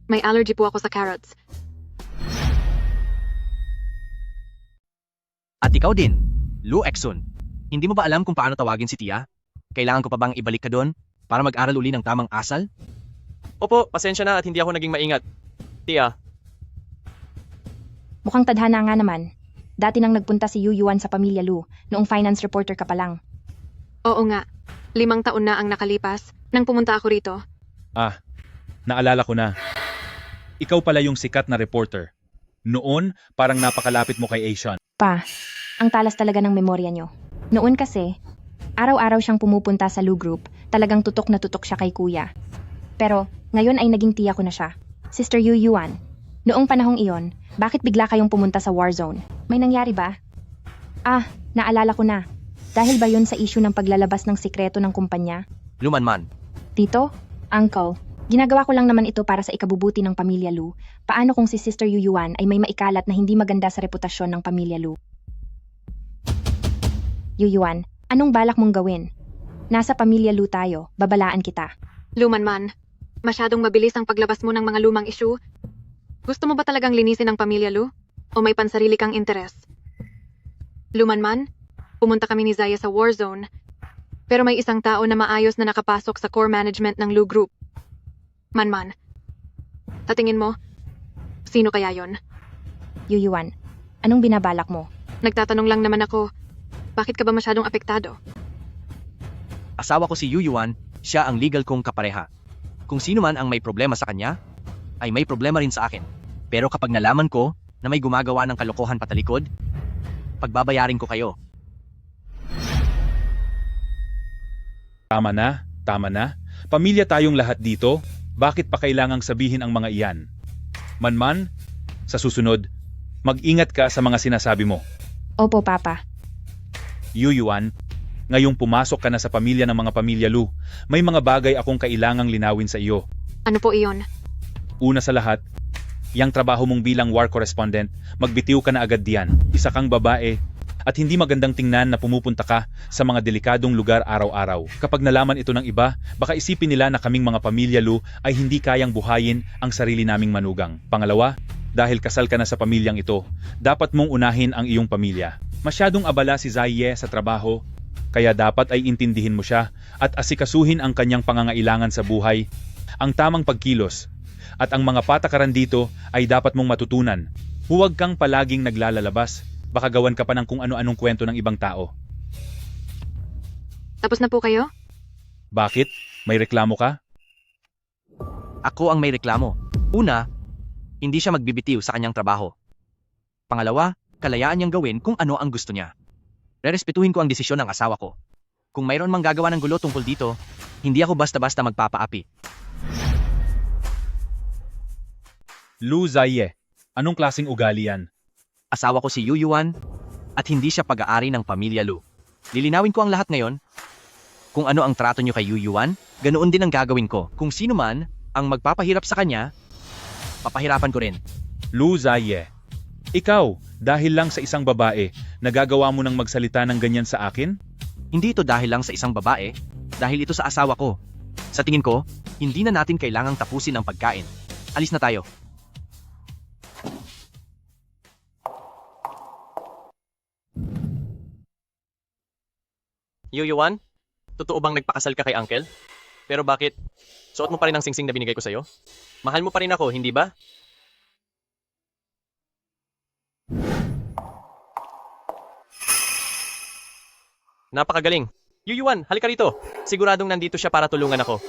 May allergy po ako sa carrots. At ikaw din, Lu Exun. Hindi mo ba alam kung paano tawagin si Tia? Kailangan ko pa bang ibalik ka doon para mag-aral uli ng tamang asal? Opo, pasensya na at hindi ako naging maingat. Tia, Mukhang tadhana nga naman. Dati nang nagpunta si Yuan sa pamilya Lu, noong finance reporter ka pa lang. Oo nga. 5 taon na ang nakalipas nang pumunta ako rito. Ah, naalala ko na. Ikaw pala yung sikat na reporter. Noon, parang napakalapit mo kay Asian. Pa, ang talas talaga ng memorya nyo. Noon kasi, araw-araw siyang pumupunta sa Lu Group, talagang tutok na tutok siya kay kuya. Pero, ngayon ay naging tiya ko na siya. Sister Yuan, noong panahong iyon, bakit bigla kayong pumunta sa war zone? May nangyari ba? Ah, naalala ko na. Dahil ba yun sa issue ng paglalabas ng sikreto ng kumpanya? Lumanman. Tito? Uncle? Ginagawa ko lang naman ito para sa ikabubuti ng pamilya Lu. Paano kung si Sister Yuan ay may maikalat na hindi maganda sa reputasyon ng pamilya Lu? Yuan, anong balak mong gawin? Nasa pamilya Lu tayo, babalaan kita. Lumanman. Masyadong mabilis ang paglabas mo ng mga lumang issue. Gusto mo ba talagang linisin ang pamilya Lu? O may pansarili kang interes? Lumanman, pumunta kami ni Zaya sa war zone. Pero may isang tao na maayos na nakapasok sa core management ng Lu Group. Manman. Sa tingin mo, sino kaya yon? Yuan, anong binabalak mo? Nagtatanong lang naman ako, bakit ka ba masyadong apektado? Asawa ko si Yuan, siya ang legal kong kapareha. Kung sino man ang may problema sa kanya, ay may problema rin sa akin. Pero kapag nalaman ko na may gumagawa ng kalokohan patalikod, pagbabayarin ko kayo. Tama na, tama na. Pamilya tayong lahat dito. Bakit pa kailangang sabihin ang mga iyan? Manman, sa susunod, mag-ingat ka sa mga sinasabi mo. Opo, Papa. Yuan, ngayong pumasok ka na sa pamilya ng mga pamilya Lu, may mga bagay akong kailangang linawin sa iyo. Ano po iyon? Una sa lahat, yang trabaho mong bilang war correspondent, magbitiw ka na agad diyan. Isa kang babae, at hindi magandang tingnan na pumupunta ka sa mga delikadong lugar araw-araw. Kapag nalaman ito ng iba, baka isipin nila na kaming mga pamilya Lu ay hindi kayang buhayin ang sarili naming manugang. Pangalawa, dahil kasal ka na sa pamilyang ito, dapat mong unahin ang iyong pamilya. Masyadong abala si Zaye sa trabaho, kaya dapat ay intindihin mo siya at asikasuhin ang kanyang pangangailangan sa buhay. Ang tamang pagkilos at ang mga patakaran dito ay dapat mong matutunan. Huwag kang palaging naglalalabas. Baka gawan ka pa ng kung ano-anong kwento ng ibang tao. Tapos na po kayo? Bakit? May reklamo ka? Ako ang may reklamo. Una, hindi siya magbibitiw sa kanyang trabaho. Pangalawa, kalayaan niyang gawin kung ano ang gusto niya. Rerespetuhin ko ang desisyon ng asawa ko. Kung mayroon mang gagawa ng gulo tungkol dito, hindi ako basta-basta magpapaapi. Lu Zaye, anong klaseng ugali yan? Asawa ko si Yuan at hindi siya pag-aari ng pamilya Lu. Lilinawin ko ang lahat ngayon. Kung ano ang trato niyo kay Yuan, ganoon din ang gagawin ko. Kung sino man ang magpapahirap sa kanya, papahirapan ko rin. Lu Zaye, ikaw, dahil lang sa isang babae, nagagawa mo ng magsalita ng ganyan sa akin? Hindi ito dahil lang sa isang babae, dahil ito sa asawa ko. Sa tingin ko, hindi na natin kailangang tapusin ang pagkain. Alis na tayo. Yuan, totoo bang nagpakasal ka kay Uncle? Pero bakit? Suot mo pa rin ang singsing na binigay ko sa'yo? Mahal mo pa rin ako, hindi ba? Napakagaling. Yuan, halika rito. Siguradong nandito siya para tulungan ako.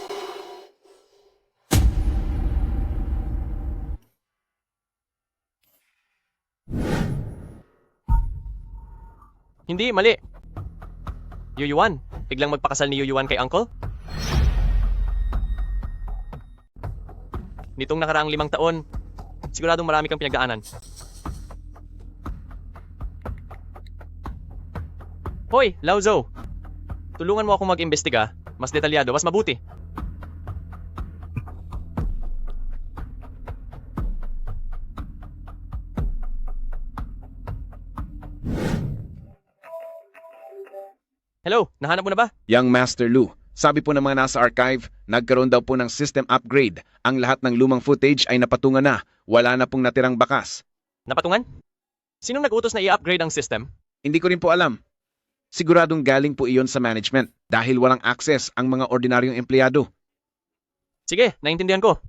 Hindi, mali. Yuan, biglang magpakasal ni Yuan kay Uncle? Nitong nakaraang 5 taon, siguradong marami kang pinagdaanan. Hoy, Lao Zhou! Tulungan mo akong mag-imbestiga. Mas detalyado, mas mabuti. Hello, nahanap mo na ba? Young Master Lu, sabi po ng mga nasa archive, nagkaroon daw po ng system upgrade. Ang lahat ng lumang footage ay napatungan na. Wala na pong natirang bakas. Napatungan? Sinong nag-utos na i-upgrade ang system? Hindi ko rin po alam. Siguradong galing po iyon sa management dahil walang access ang mga ordinaryong empleyado. Sige, naintindihan ko.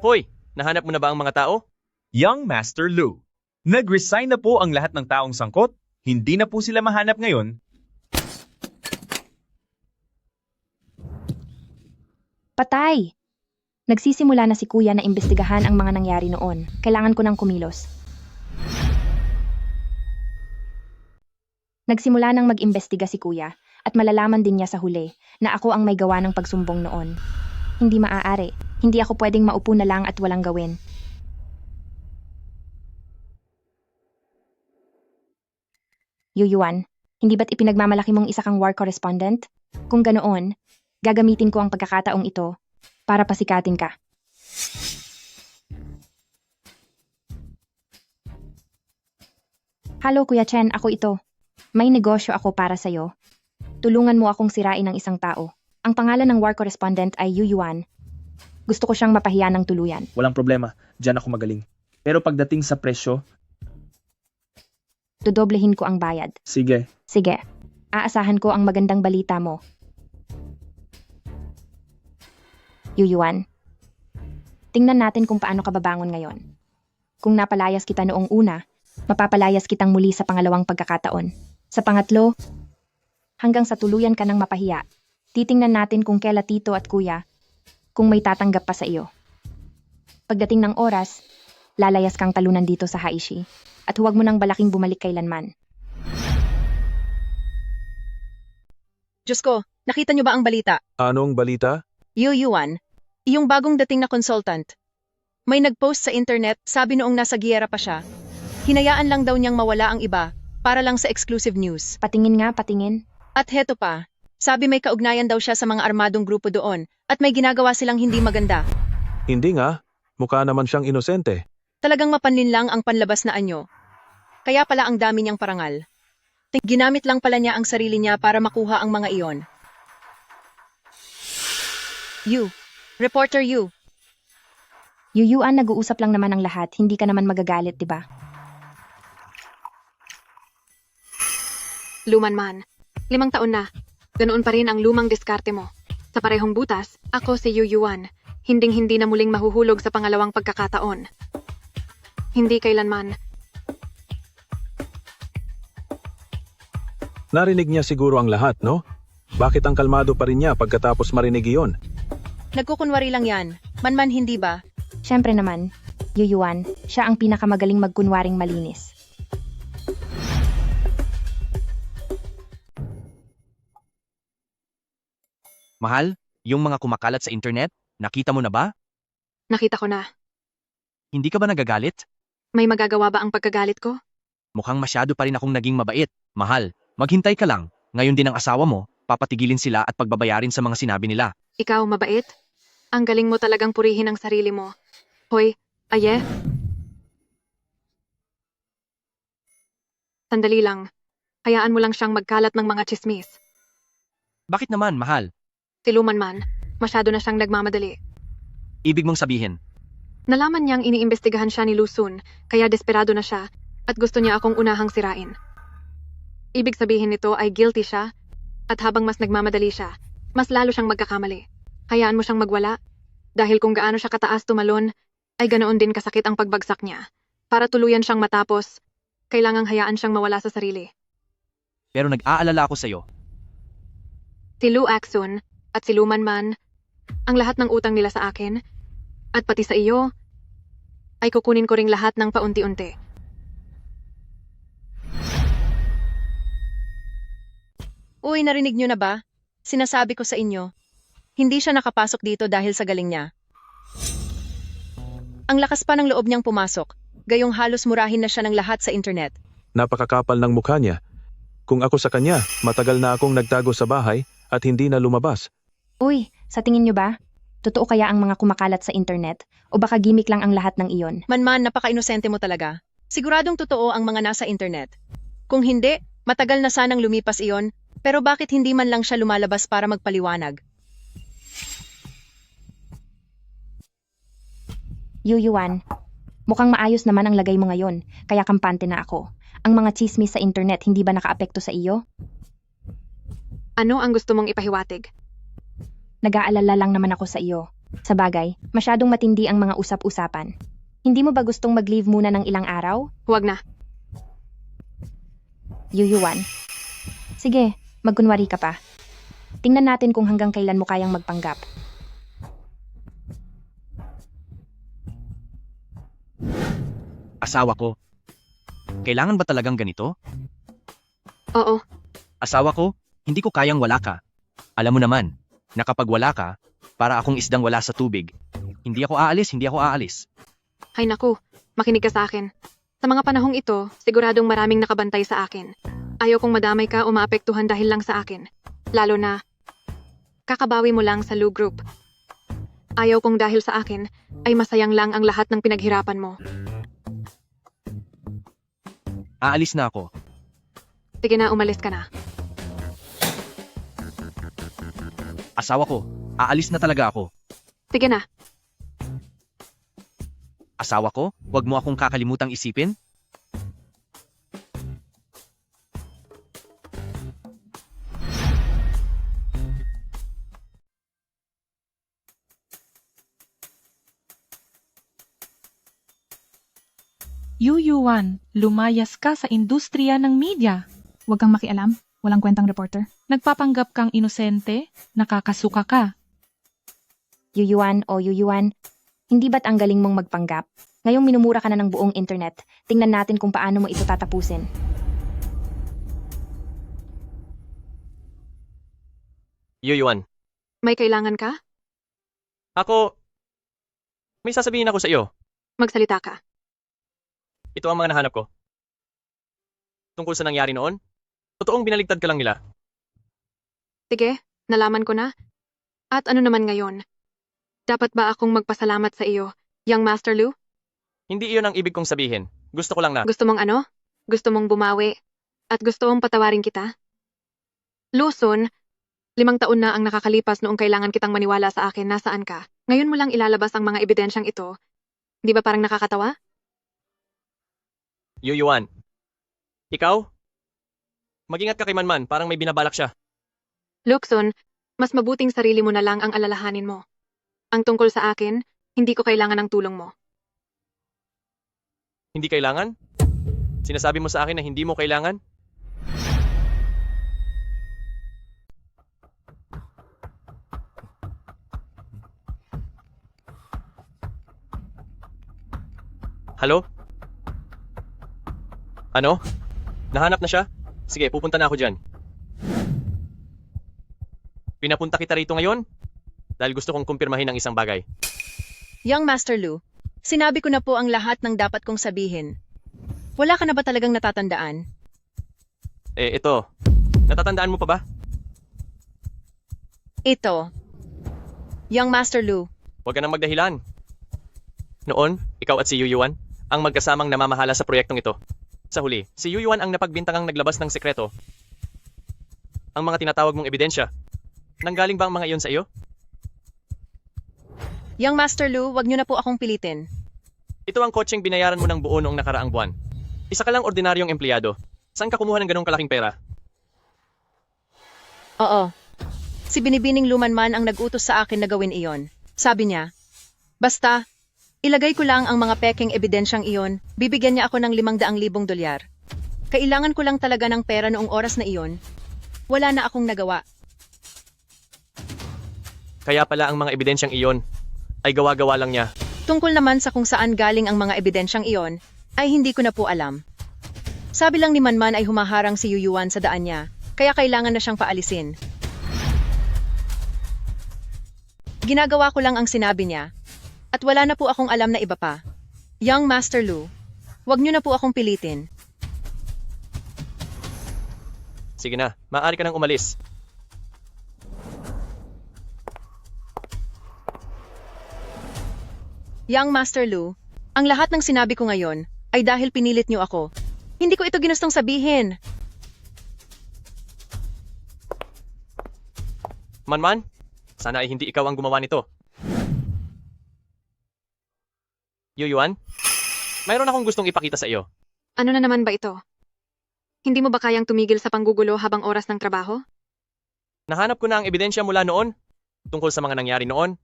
Hoy, nahanap mo na ba ang mga tao? Young Master Lu. Nag-resign na po ang lahat ng taong sangkot. Hindi na po sila mahanap ngayon. Patay! Nagsisimula na si kuya na imbestigahan ang mga nangyari noon. Kailangan ko ng kumilos. Nagsimula nang mag-imbestiga si kuya at malalaman din niya sa huli na ako ang may gawa ng pagsumbong noon. Hindi maaari. Hindi ako pwedeng maupo na lang at walang gawin. Yuyuan, hindi ba't ipinagmamalaki mong isa kang war correspondent? Kung ganoon, gagamitin ko ang pagkakataong ito para pasikatin ka. Halo Kuya Chen, ako ito. May negosyo ako para sa'yo. Tulungan mo akong sirain ng isang tao. Ang pangalan ng war correspondent ay Yuyuan. Gusto ko siyang mapahiya ng tuluyan. Walang problema. Diyan ako magaling. Pero pagdating sa presyo, Dodoblehin ko ang bayad. sige. Sige. Aasahan ko ang magandang balita mo. Yuyuan. Tingnan natin kung paano ka babangon ngayon. Kung napalayas kita noong una, mapapalayas kitang muli sa pangalawang pagkakataon. Sa pangatlo, hanggang sa tuluyan ka ng mapahiya. Titingnan natin kung kaila tito at kuya, kung may tatanggap pa sa iyo. Pagdating ng oras, lalayas kang talunan dito sa Haishi, at huwag mo nang balaking bumalik kailanman. Diyos ko, nakita niyo ba ang balita? Anong balita? Yuyuan, iyong bagong dating na consultant. May nag-post sa internet, sabi noong nasa giyera pa siya. Hinayaan lang daw niyang mawala ang iba, para lang sa exclusive news. Patingin nga, patingin. At heto pa, sabi may kaugnayan daw siya sa mga armadong grupo doon, at may ginagawa silang hindi maganda. Hindi nga. Mukha naman siyang inosente. Talagang mapanlin lang ang panlabas na anyo. Kaya pala ang dami niyang parangal. Ginamit lang pala niya ang sarili niya para makuha ang mga iyon. Reporter you. Yuyuan, nag-uusap lang naman ang lahat, hindi ka naman magagalit, di ba? Luman man. 5 taon na. Ganoon pa rin ang lumang diskarte mo. Sa parehong butas, ako si Yuyuan. Hinding-hindi na muling mahuhulog sa pangalawang pagkakataon. Hindi kailanman. Narinig niya siguro ang lahat, no? Bakit ang kalmado pa rin niya pagkatapos marinig iyon? Nagkukunwari lang yan. Man hindi ba? Siyempre naman, Yuyuan, siya ang pinakamagaling magkunwaring malinis. Mahal, yung mga kumakalat sa internet, nakita mo na ba? Nakita ko na. Hindi ka ba nagagalit? May magagawa ba ang pagkagalit ko? Mukhang masyado pa rin akong naging mabait. Mahal, maghintay ka lang. Ngayon din ang asawa mo, papatigilin sila at pagbabayarin sa mga sinabi nila. Ikaw mabait? Ang galing mo talagang purihin ang sarili mo. Hoy, aye? Sandali lang. Hayaan mo lang siyang magkalat ng mga chismis. Bakit naman, mahal? Si Luman man, masyado na siyang nagmamadali. Ibig mong sabihin, Nalaman niyang iniimbestigahan siya ni Lusun, kaya desperado na siya, at gusto niya akong unahang sirain. Ibig sabihin nito ay guilty siya, at habang mas nagmamadali siya, mas lalo siyang magkakamali. Hayaan mo siyang magwala, dahil kung gaano siya kataas tumalon, ay ganoon din kasakit ang pagbagsak niya. Para tuluyan siyang matapos, kailangang hayaan siyang mawala sa sarili. pero nag-aalala ako sa'yo. Si Lu Axun at si Luman man, ang lahat ng utang nila sa akin, at pati sa iyo, ay kukunin ko ring lahat ng paunti-unti. Uy, narinig niyo na ba? Sinasabi ko sa inyo, hindi siya nakapasok dito dahil sa galing niya. Ang lakas pa ng loob niyang pumasok, gayong halos murahin na siya ng lahat sa internet. Napakakapal ng mukha niya. Kung ako sa kanya, matagal na akong nagtago sa bahay at hindi na lumabas. Uy, sa tingin nyo ba? Totoo kaya ang mga kumakalat sa internet? O baka gimmick lang ang lahat ng iyon? Manman, napaka-inosente mo talaga. Siguradong totoo ang mga nasa internet. Kung hindi, matagal na sanang lumipas iyon, pero bakit hindi man lang siya lumalabas para magpaliwanag? Yuyuan, mukhang maayos naman ang lagay mo ngayon, kaya kampante na ako. Ang mga chismis sa internet hindi ba nakaapekto sa iyo? Ano ang gusto mong ipahiwatig? Nag-aalala lang naman ako sa iyo. Sa bagay, masyadong matindi ang mga usap-usapan. Hindi mo ba gustong mag-leave muna ng ilang araw? Huwag na. Yuyuan. Sige, magkunwari ka pa. Tingnan natin kung hanggang kailan mo kayang magpanggap. Asawa ko. Kailangan ba talagang ganito? Oo, Asawa ko, hindi ko kayang wala ka. Alam mo naman, na kapag wala ka, para akong isdang wala sa tubig. Hindi ako aalis. hay naku, makinig ka sa akin. Sa mga panahong ito, siguradong maraming nakabantay sa akin. Ayaw kong madamay ka o maapektuhan dahil lang sa akin. Lalo na, kakabawi mo lang sa Lu Group. Ayaw kong dahil sa akin, ay masayang lang ang lahat ng pinaghirapan mo. Aalis na ako. Sige na, umalis ka na. Asawa ko, aalis na talaga ako. Sige na. Asawa ko, wag mo akong kakalimutang isipin. Yuyuan, lumayas ka sa industriya ng media. Huwag kang makialam, walang kwentang reporter. Nagpapanggap kang inosente, nakakasuka ka. Yuyuan o Yuyuan, hindi ba't ang galing mong magpanggap? Ngayong minumura ka na ng buong internet, tingnan natin kung paano mo ito tatapusin. Yuyuan, May kailangan ka? ako... May sasabihin ako sa iyo. Magsalita ka. Ito ang mga nahanap ko. Tungkol sa nangyari noon, totoong binaligtad ka lang nila. Sige, nalaman ko na. At ano naman ngayon? Dapat ba akong magpasalamat sa iyo, Young Master Lu? Hindi iyon ang ibig kong sabihin. Gusto ko lang na... Gusto mong ano? Gusto mong bumawi? At gusto mong patawarin kita? Luson, 5 taon na ang nakakalipas noong kailangan kitang maniwala sa akin. Nasaan ka? Ngayon mo lang ilalabas ang mga ebidensyang ito. Di ba parang nakakatawa? Yuyuan, ikaw? Mag-ingat ka kay Manman, parang may binabalak siya. Luxon, mas mabuting sarili mo na lang ang alalahanin mo. Ang tungkol sa akin, hindi ko kailangan ng tulong mo. Hindi kailangan? Sinasabi mo sa akin na hindi mo kailangan? Halo? Ano? Nahanap na siya? Sige, pupunta na ako dyan. Pinapunta kita rito ngayon dahil gusto kong kumpirmahin ang isang bagay. Young Master Lu, sinabi ko na po ang lahat ng dapat kong sabihin. Wala ka na ba talagang natatandaan? Ito. Natatandaan mo pa ba? Ito. Young Master Lu, Huwag ka nang magdahilan. Noon, ikaw at si Yuyuan ang magkasamang namamahala sa proyektong ito. Sa huli, si Yuyuan ang napagbintangang naglabas ng sekreto. Ang mga tinatawag mong ebidensya. Nanggaling ba ang mga iyon sa iyo? Young Master Lu, wag niyo na po akong pilitin. Ito ang kotseng binayaran mo ng buo noong nakaraang buwan. Isa ka lang ordinaryong empleyado. Saan ka kumuha ng ganong kalaking pera? Oo. Si Binibining Lumanman ang nag-utos sa akin na gawin iyon. Sabi niya, basta, ilagay ko lang ang mga peking ebidensyang iyon, bibigyan niya ako ng 500,000 dolyar. Kailangan ko lang talaga ng pera noong oras na iyon. Wala na akong nagawa. Kaya pala ang mga ebidensyang iyon ay gawa-gawa lang niya. Tungkol naman sa kung saan galing ang mga ebidensyang iyon, ay hindi ko na po alam. Sabi lang ni Manman ay humaharang si Yuyuan sa daan niya, kaya kailangan na siyang paalisin. Ginagawa ko lang ang sinabi niya. At wala na po akong alam na iba pa. Young Master Lu, wag niyo na po akong pilitin. Sige na, maaari ka nang umalis. Young Master Lu, ang lahat ng sinabi ko ngayon ay dahil pinilit niyo ako. Hindi ko ito ginustong sabihin. Manman, sana ay hindi ikaw ang gumawa nito. Yuyuan, mayroon akong gustong ipakita sa iyo. Ano na naman ba ito? Hindi mo ba kayang tumigil sa panggugulo habang oras ng trabaho? Nahanap ko na ang ebidensya mula noon tungkol sa mga nangyari noon.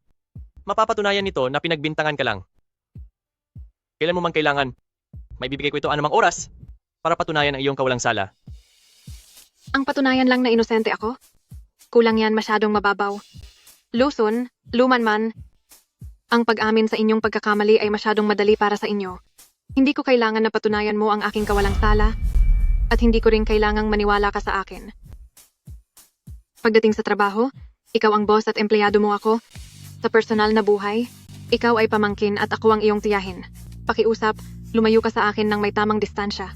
Mapapatunayan nito na pinagbintangan ka lang. Kailan mo man kailangan, may bibigay ko ito anumang oras para patunayan ang iyong kawalang sala. Ang patunayan lang na inosente ako? Kulang yan, masyadong mababaw. Luson, lumanman, ang pag-amin sa inyong pagkakamali ay masyadong madali para sa inyo. Hindi ko kailangan na patunayan mo ang aking kawalang sala at hindi ko rin kailangang maniwala ka sa akin. Pagdating sa trabaho, ikaw ang boss at empleyado mo ako. Sa personal na buhay, ikaw ay pamangkin at ako ang iyong tiyahin. Pakiusap, lumayo ka sa akin ng may tamang distansya.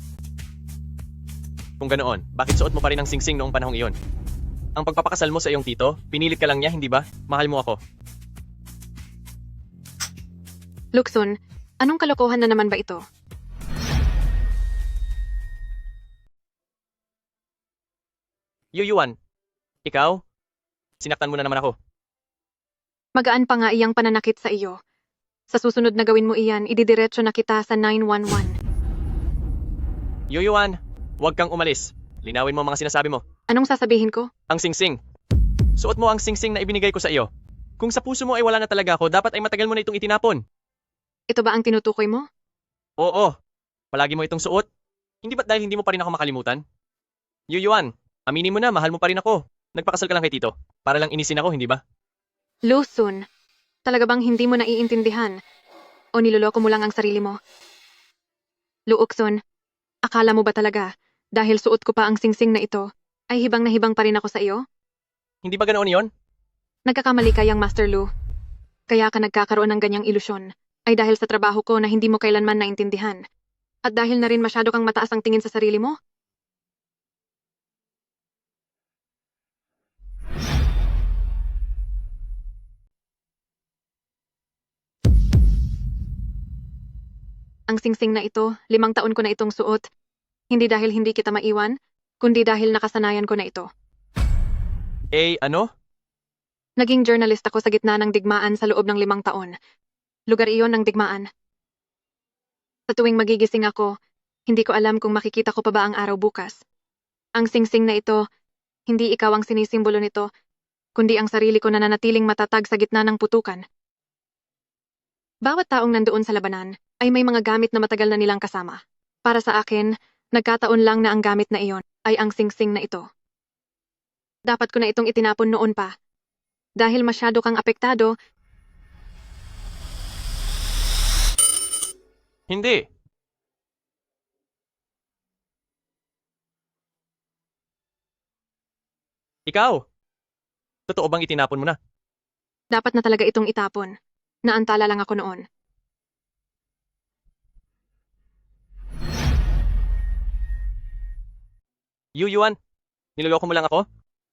Kung ganoon, bakit suot mo pa rin ang singsing noong panahong iyon? Ang pagpapakasal mo sa iyong tito, pinilit ka lang niya, hindi ba? Mahal mo ako. Luxon, anong kalokohan na naman ba ito? Yuyuan, ikaw? Sinaktan mo na naman ako. Magaan pa nga iyang pananakit sa iyo. Sa susunod na gawin mo iyan, ididiretso na kita sa 911. Yuyuan, huwag kang umalis. Linawin mo ang mga sinasabi mo. Anong sasabihin ko? Ang singsing. Suot mo ang singsing na ibinigay ko sa iyo. Kung sa puso mo ay wala na talaga ako, dapat ay matagal mo na itong itinapon. Ito ba ang tinutukoy mo? Oo. Palagi mo itong suot. Hindi ba't dahil hindi mo pa rin ako makalimutan? Yuyuan, aminin mo na, mahal mo pa rin ako. Nagpakasal ka lang kay Tito. Para lang inisin ako, hindi ba? Lusun, talaga bang hindi mo naiintindihan? O niloloko mo lang ang sarili mo? Luukson, akala mo ba talaga, dahil suot ko pa ang singsing na ito, ay hibang na hibang pa rin ako sa iyo? Hindi ba ganoon yon? Nagkakamali ka, Yang Master Lu. Kaya ka nagkakaroon ng ganyang ilusyon, ay dahil sa trabaho ko na hindi mo kailanman naintindihan. At dahil na rin masyado kang mataas ang tingin sa sarili mo? Ang singsing na ito, 5 taon ko na itong suot. Hindi dahil hindi kita maiwan, kundi dahil nakasanayan ko na ito. Ano? Naging journalist ako sa gitna ng digmaan sa loob ng 5 taon. Lugar iyon ng digmaan. Sa tuwing magigising ako, hindi ko alam kung makikita ko pa ba ang araw bukas. Ang singsing na ito, hindi ikaw ang sinisimbolo nito, kundi ang sarili ko na nanatiling matatag sa gitna ng putukan. Bawat taong nandoon sa labanan ay may mga gamit na matagal na nilang kasama. Para sa akin, nagkataon lang na ang gamit na iyon ay ang singsing na ito. Dapat ko na itong itinapon noon pa. Dahil masyado kang apektado, Hindi. Ikaw? Totoo bang itinapon mo na? dapat na talaga itong itapon. Naantala lang ako noon. Yuyuan, niloloko mo lang ako?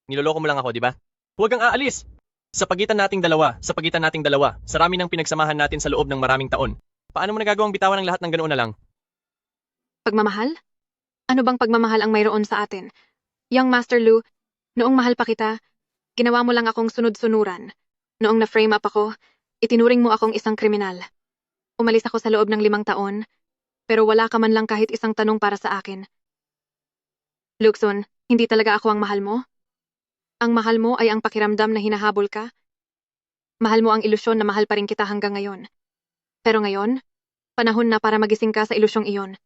Niloloko mo lang ako, di ba? Huwag kang aalis! Sa pagitan nating dalawa, sa rami ng pinagsamahan natin sa loob ng maraming taon, paano mo nagagawang bitawan ng lahat ng ganoon na lang? Pagmamahal? Ano bang pagmamahal ang mayroon sa atin? Young Master Lu, noong mahal pa kita, ginawa mo lang akong sunod-sunuran. Noong na-frame up ako, itinuring mo akong isang kriminal. Umalis ako sa loob ng 5 taon, pero wala ka man lang kahit isang tanong para sa akin. Luxon, hindi talaga ako ang mahal mo? Ang mahal mo ay ang pakiramdam na hinahabol ka? Mahal mo ang ilusyon na mahal pa rin kita hanggang ngayon. Pero ngayon, panahon na para magising ka sa ilusyong iyon.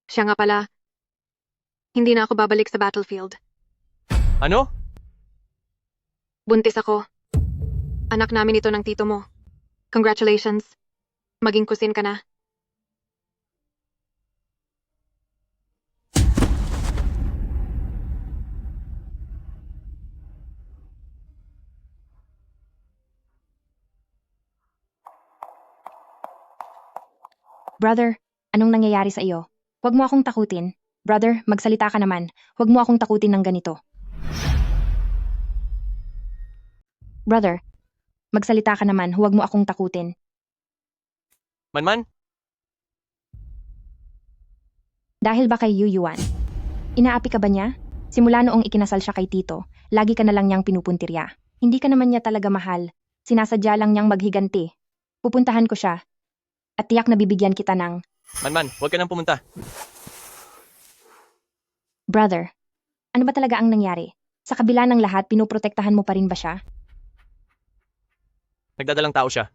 Siya nga pala, hindi na ako babalik sa battlefield. Ano? Buntis ako. Anak namin ito ng tito mo. Congratulations. Maging kusin ka na. Brother, anong nangyayari sa iyo? Huwag mo akong takutin. Brother, magsalita ka naman. Huwag mo akong takutin ng ganito. Brother, magsalita ka naman. Huwag mo akong takutin. Manman, Dahil ba kay Yu Yuan? Inaapi ka ba niya? Simula noong ikinasal siya kay Tito, lagi ka na lang niyang pinupuntirya. Hindi ka naman niya talaga mahal. Sinasadya lang niyang maghiganti. Pupuntahan ko siya. At tiyak na bibigyan kita ng... Manman, huwag ka nang pumunta. Brother, ano ba talaga ang nangyari? Sa kabila ng lahat, pinoprotektahan mo pa rin ba siya? Nagdadalang tao siya.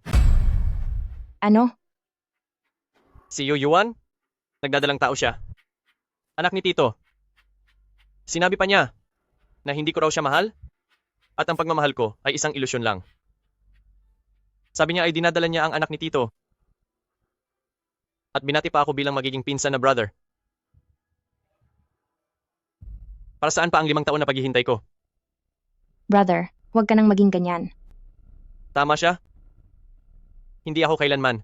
Ano? Si Yu Yuan, nagdadalang tao siya. Anak ni Tito. Sinabi pa niya na hindi ko raw siya mahal at ang pagmamahal ko ay isang ilusyon lang. Sabi niya ay dinadala niya ang anak ni Tito at binati pa ako bilang magiging pinsan na brother. Para saan pa ang 5 taon na paghihintay ko? Brother, huwag ka nang maging ganyan. Tama siya? Hindi ako kailanman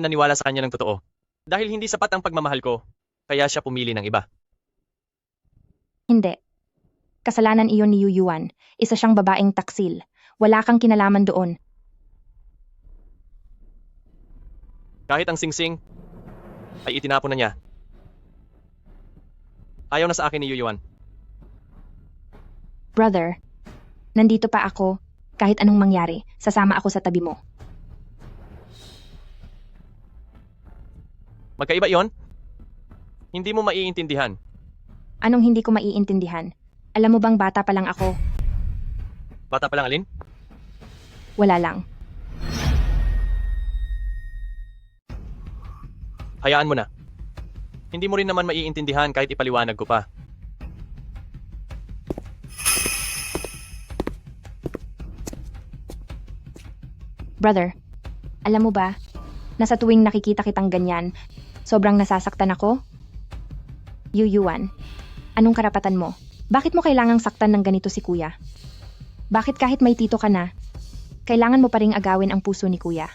naniwala sa kanya ng totoo. Dahil hindi sapat ang pagmamahal ko, kaya siya pumili ng iba. Hindi. Kasalanan iyon ni Yu Yuan. Isa siyang babaeng taksil. Wala kang kinalaman doon. Kahit ang singsing ay itinapon na niya. Ayaw na sa akin ni Yu Yuan. Brother, nandito pa ako. Kahit anong mangyari, sasama ako sa tabi mo. Magkaiba iyon? Hindi mo maiintindihan. Anong hindi ko maiintindihan? Alam mo bang bata pa lang ako? Bata pa lang, alin? Wala lang. Hayaan mo na. Hindi mo rin naman maiintindihan kahit ipaliwanag ko pa. Brother, alam mo ba, na sa tuwing nakikita kitang ganyan, sobrang nasasaktan ako? Yu Yuan, anong karapatan mo? Bakit mo kailangang saktan ng ganito si kuya? Bakit kahit may tito ka na, kailangan mo pa ring agawin ang puso ni kuya?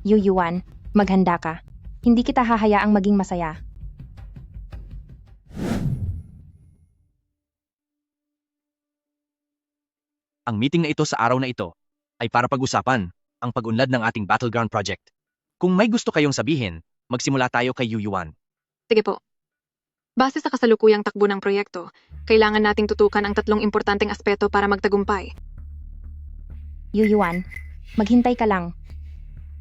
Yu Yuan, maghanda ka. Hindi kita hahayaang maging masaya. Ang meeting na ito sa araw na ito ay para pag-usapan ang pag-unlad ng ating Battleground Project. Kung may gusto kayong sabihin, magsimula tayo kay Yu Yuan. Sige po. Base sa kasalukuyang takbo ng proyekto, kailangan nating tutukan ang 3 importanteng aspeto para magtagumpay. Yu Yuan, maghintay ka lang.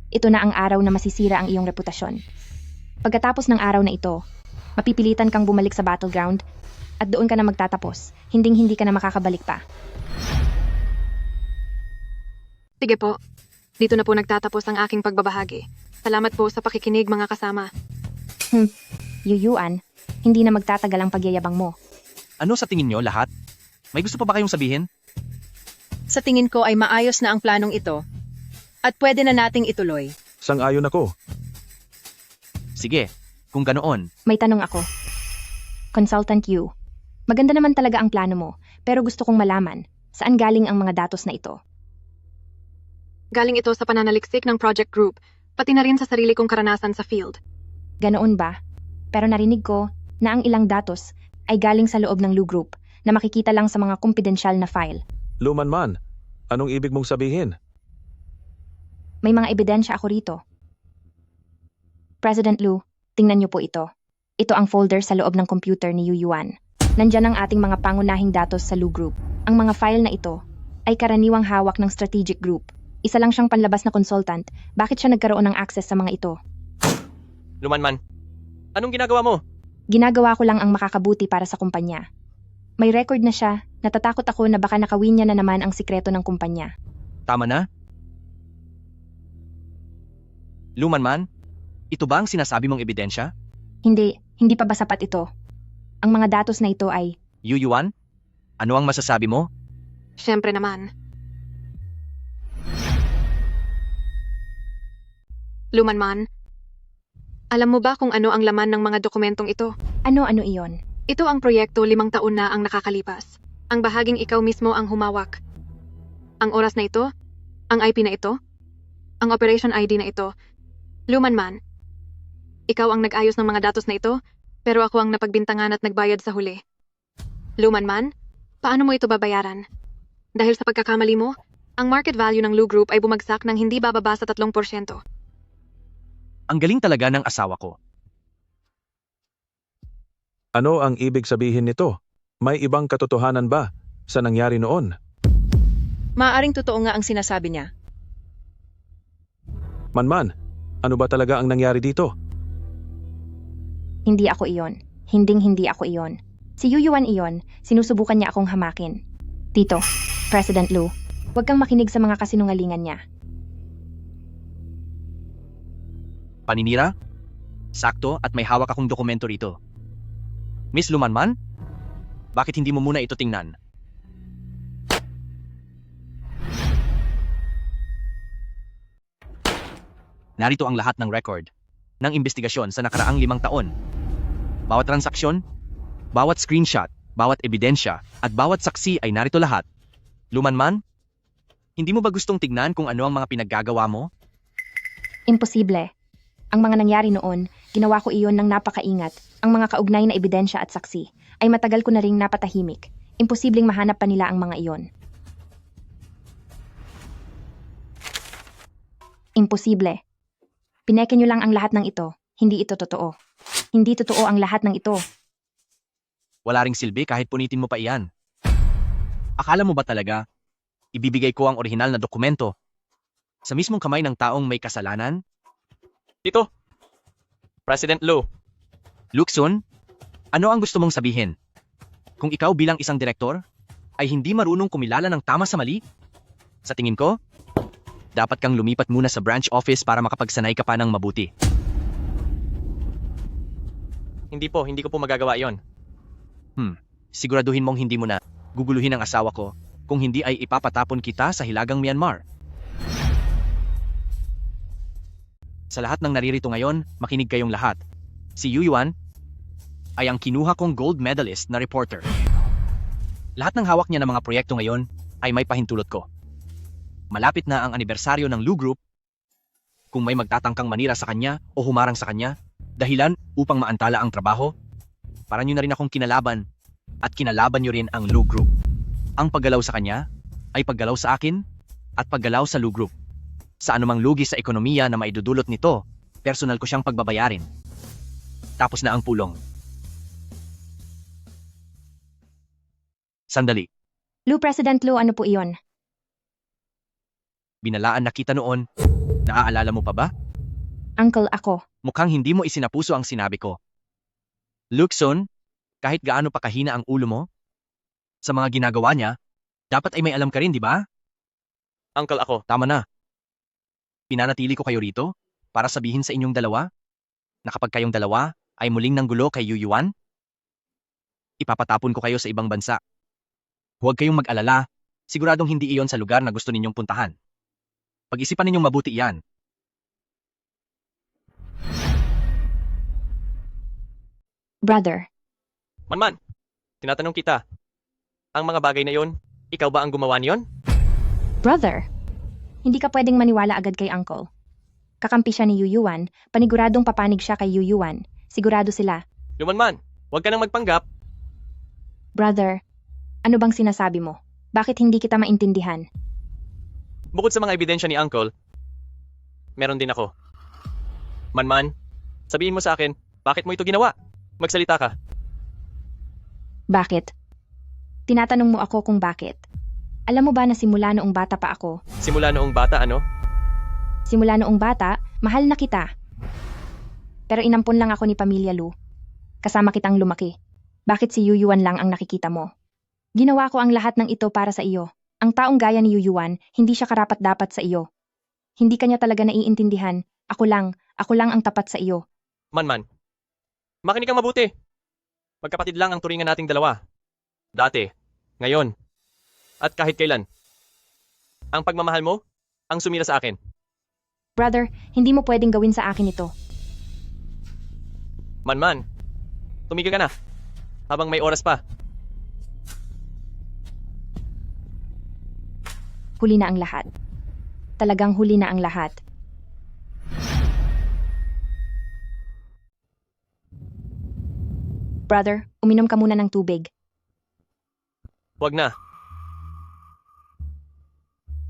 Ito na ang araw na masisira ang iyong reputasyon. Pagkatapos ng araw na ito, mapipilitan kang bumalik sa Battleground at doon ka na magtatapos. Hinding-hindi ka na makakabalik pa. Sige po. Dito na po nagtatapos ang aking pagbabahagi. Salamat po sa pakikinig mga kasama. Yu Yuan, hindi na magtatagal ang pagyayabang mo. Ano sa tingin nyo lahat? May gusto pa ba kayong sabihin? Sa tingin ko ay maayos na ang planong ito at pwede na nating ituloy. Sang-ayon ako. Sige, kung ganoon, May tanong ako. Consultant Yu, maganda naman talaga ang plano mo, pero gusto kong malaman, saan galing ang mga datos na ito? Galing ito sa pananaliksik ng project group, pati na rin sa sarili kong karanasan sa field. Ganoon ba? Pero narinig ko na ang ilang datos ay galing sa loob ng Lu Group na makikita lang sa mga kumpidensyal na file. Luman man, anong ibig mong sabihin? May mga ebidensya ako rito. President Lu, tingnan niyo po ito. Ito ang folder sa loob ng computer ni Yu Yuan. Nandyan ang ating mga pangunahing datos sa Lu Group. Ang mga file na ito ay karaniwang hawak ng strategic group. Isa lang siyang panlabas na consultant. Bakit siya nagkaroon ng access sa mga ito? Lumanman, anong ginagawa mo? Ginagawa ko lang ang makakabuti para sa kumpanya. May record na siya. Natatakot ako na baka nakawin niya na naman ang sikreto ng kumpanya. tama na? Luman man, ito ba ang sinasabi mong ebidensya? Hindi pa ba sapat ito? Ang mga datos na ito ay... Yu Yuan, ano ang masasabi mo? Siyempre naman. Lumanman, alam mo ba kung ano ang laman ng mga dokumentong ito? Ano iyon? Ito ang proyekto 5 taon na ang nakakalipas. Ang bahaging ikaw mismo ang humawak. Ang oras na ito, ang IP na ito, ang Operation ID na ito. Luman Man, ikaw ang nag-ayos ng mga datos na ito, pero ako ang napagbintangan at nagbayad sa huli. Luman Man, paano mo ito babayaran? Dahil sa pagkakamali mo, ang market value ng Lu Group ay bumagsak ng hindi bababa sa 3%. Ang galing talaga ng asawa ko. Ano ang ibig sabihin nito? May ibang katotohanan ba sa nangyari noon? Maaaring totoo nga ang sinasabi niya. Manman, ano ba talaga ang nangyari dito? Hindi ako iyon. Hinding-hindi ako iyon. Si Yuyuan iyon, sinusubukan niya akong hamakin. Tito, President Lu, huwag kang makinig sa mga kasinungalingan niya. Paninira? Sakto at may hawak akong dokumento rito. Miss Lumanman? Bakit hindi mo muna ito tingnan? Narito ang lahat ng record ng investigasyon sa nakaraang 5 taon. Bawat transaksyon, bawat screenshot, bawat ebidensya, at bawat saksi ay narito lahat. Lumanman? Hindi mo ba gustong tignan kung ano ang mga pinaggagawa mo? Imposible. Ang mga nangyari noon, ginawa ko iyon ng napakaingat. Ang mga kaugnay na ebidensya at saksi ay matagal ko na ring napatahimik. Imposibleng mahanap pa nila ang mga iyon. Imposible. Pineke nyo lang ang lahat ng ito. Hindi ito totoo. Hindi totoo ang lahat ng ito. Wala ring silbi kahit punitin mo pa iyan. Akala mo ba talaga, ibibigay ko ang orihinal na dokumento sa mismong kamay ng taong may kasalanan? Tito, President Lu, Luxon, ano ang gusto mong sabihin? Kung ikaw bilang isang direktor ay hindi marunong kumilala ng tama sa mali? Sa tingin ko, dapat kang lumipat muna sa branch office para makapagsanay ka pa ng mabuti. hindi ko po magagawa yon. Siguraduhin mong hindi mo na guguluhin ang asawa ko kung hindi ay ipapatapon kita sa hilagang Myanmar. Sa lahat ng naririto ngayon, makinig kayong lahat. Si Yuyuan ay ang kinuha kong gold medalist na reporter. Lahat ng hawak niya ng mga proyekto ngayon ay may pahintulot ko. Malapit na ang anibersaryo ng Lu Group. Kung may magtatangkang manira sa kanya o humarang sa kanya, dahilan upang maantala ang trabaho, para nyo na rin akong kinalaban at kinalaban nyo rin ang Lu Group. Ang paggalaw sa kanya ay paggalaw sa akin at paggalaw sa Lu Group. Sa anumang lugi sa ekonomiya na maidudulot nito, personal ko siyang pagbabayarin. Tapos na ang pulong. Sandali, Lu, President Lu, ano po iyon? binalaan na kita noon. Naaalala mo pa ba? Uncle, ako. Mukhang hindi mo isinapuso ang sinabi ko. Luxon, kahit gaano pa kahina ang ulo mo, sa mga ginagawa niya, dapat ay may alam ka rin, di ba? Uncle ako. Tama na. Pinanatili ko kayo rito para sabihin sa inyong dalawa na kapag kayong dalawa ay muling nanggulo kay Yuyuan, ipapatapon ko kayo sa ibang bansa. Huwag kayong mag-alala, siguradong hindi iyon sa lugar na gusto ninyong puntahan. Pag-isipan ninyong mabuti iyan. Brother, Manman, tinatanong kita, ang mga bagay na yon, ikaw ba ang gumawa niyon? brother. Hindi ka pwedeng maniwala agad kay Uncle. Kakampi siya ni Yuyuan, paniguradong papanig siya kay Yuyuan. Sigurado sila. Lumanman, huwag ka nang magpanggap. Brother, ano bang sinasabi mo? Bakit hindi kita maintindihan? Bukod sa mga ebidensya ni Uncle, meron din ako. Manman, sabihin mo sa akin, bakit mo ito ginawa? Magsalita ka. Bakit? Tinatanong mo ako kung bakit. Alam mo ba na simula noong bata pa ako, Simula noong bata, ano? simula noong bata, mahal na kita. Pero inampon lang ako ni Pamilya Lu. Kasama kitang lumaki. Bakit si Yuyuan lang ang nakikita mo? Ginawa ko ang lahat ng ito para sa iyo. Ang taong gaya ni Yuyuan, hindi siya karapat-dapat sa iyo. Hindi kanya talaga naiintindihan. Ako lang ang tapat sa iyo. Manman, makinig kang mabuti. Magkapatid lang ang turingan nating dalawa. Dati, ngayon, at kahit kailan. Ang pagmamahal mo, ang sumira sa akin. Brother, hindi mo pwedeng gawin sa akin ito. Manman, tumigil ka na. Habang may oras pa. Huli na ang lahat. Talagang huli na ang lahat. Brother, uminom ka muna ng tubig. Wag na.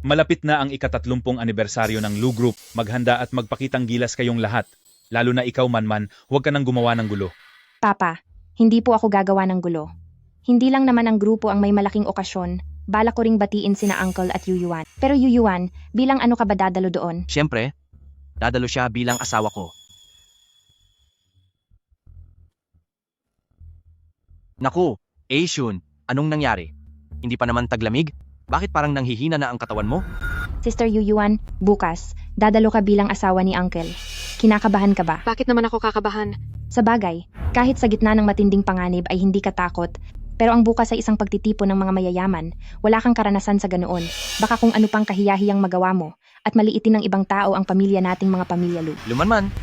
Malapit na ang ika-30 anibersaryo ng Lu Group. Maghanda at magpakitang gilas kayong lahat. Lalo na ikaw, Manman, huwag ka nang gumawa ng gulo. Papa, hindi po ako gagawa ng gulo. Hindi lang naman ang grupo ang may malaking okasyon. Bala ko ring batiin sina Uncle at Yuyuan. Pero Yuyuan, bilang ano ka ba dadalo doon? Siyempre, dadalo siya bilang asawa ko. Naku, Aishun, anong nangyari? Hindi pa naman taglamig? Bakit parang nanghihina na ang katawan mo? Sister Yuyuan, bukas, dadalo ka bilang asawa ni Uncle. Kinakabahan ka ba? Bakit naman ako kakabahan? Sa bagay, kahit sa gitna ng matinding panganib ay hindi ka takot, pero ang bukas ay isang pagtitipon ng mga mayayaman. Wala kang karanasan sa ganoon. Baka kung ano pang kahiyahiyang magawa mo, at maliitin ng ibang tao ang pamilya nating mga pamilya Lu. Lumanman,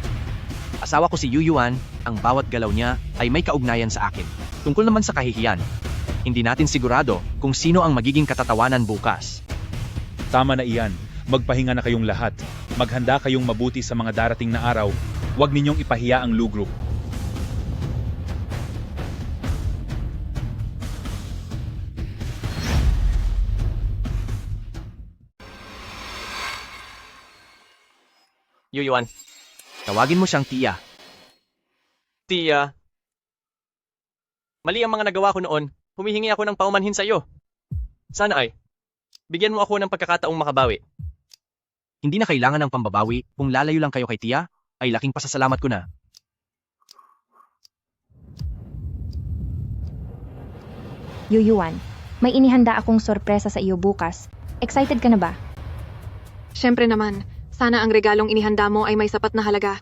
asawa ko si Yuyuan, ang bawat galaw niya ay may kaugnayan sa akin. Tungkol naman sa kahihiyan, hindi natin sigurado kung sino ang magiging katatawanan bukas. Tama na iyan. Magpahinga na kayong lahat. Maghanda kayong mabuti sa mga darating na araw. Huwag ninyong ipahiya ang Lu Group. Yuyuan. Tawagin mo siyang Tia. Tia. Mali ang mga nagawa ko noon. Humihingi ako ng paumanhin sa iyo. Sana ay, bigyan mo ako ng pagkakataong makabawi. Hindi na kailangan ng pambabawi. Kung lalayo lang kayo kay Tia, ay laking pasasalamat ko na. Yuyuan, may inihanda akong sorpresa sa iyo bukas. Excited ka na ba? Siyempre naman, sana ang regalong inihanda mo ay may sapat na halaga.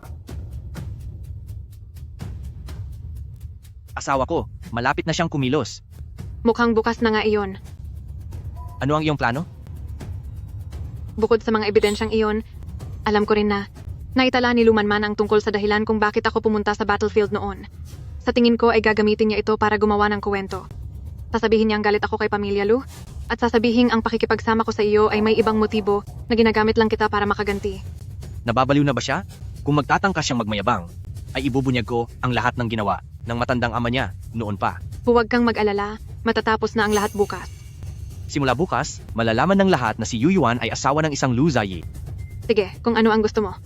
Asawa ko, malapit na siyang kumilos. Mukhang bukas na nga iyon. Ano ang iyong plano? Bukod sa mga ebidensyang iyon, alam ko rin na naitala ni Lumanman ang tungkol sa dahilan kung bakit ako pumunta sa battlefield noon. Sa tingin ko ay gagamitin niya ito para gumawa ng kuwento. Sasabihin niyang galit ako kay Pamilya Lu, at sasabihin ang pakikipagsama ko sa iyo ay may ibang motibo na ginagamit lang kita para makaganti. Nababaliw na ba siya? Kung magtatangka siyang magmayabang, ay ibubunyag ko ang lahat ng ginawa ng matandang ama niya noon pa. Huwag kang mag-alala, matatapos na ang lahat bukas. Simula bukas, malalaman ng lahat na si Yuyuan ay asawa ng isang Lu Ziyi. Sige, kung ano ang gusto mo.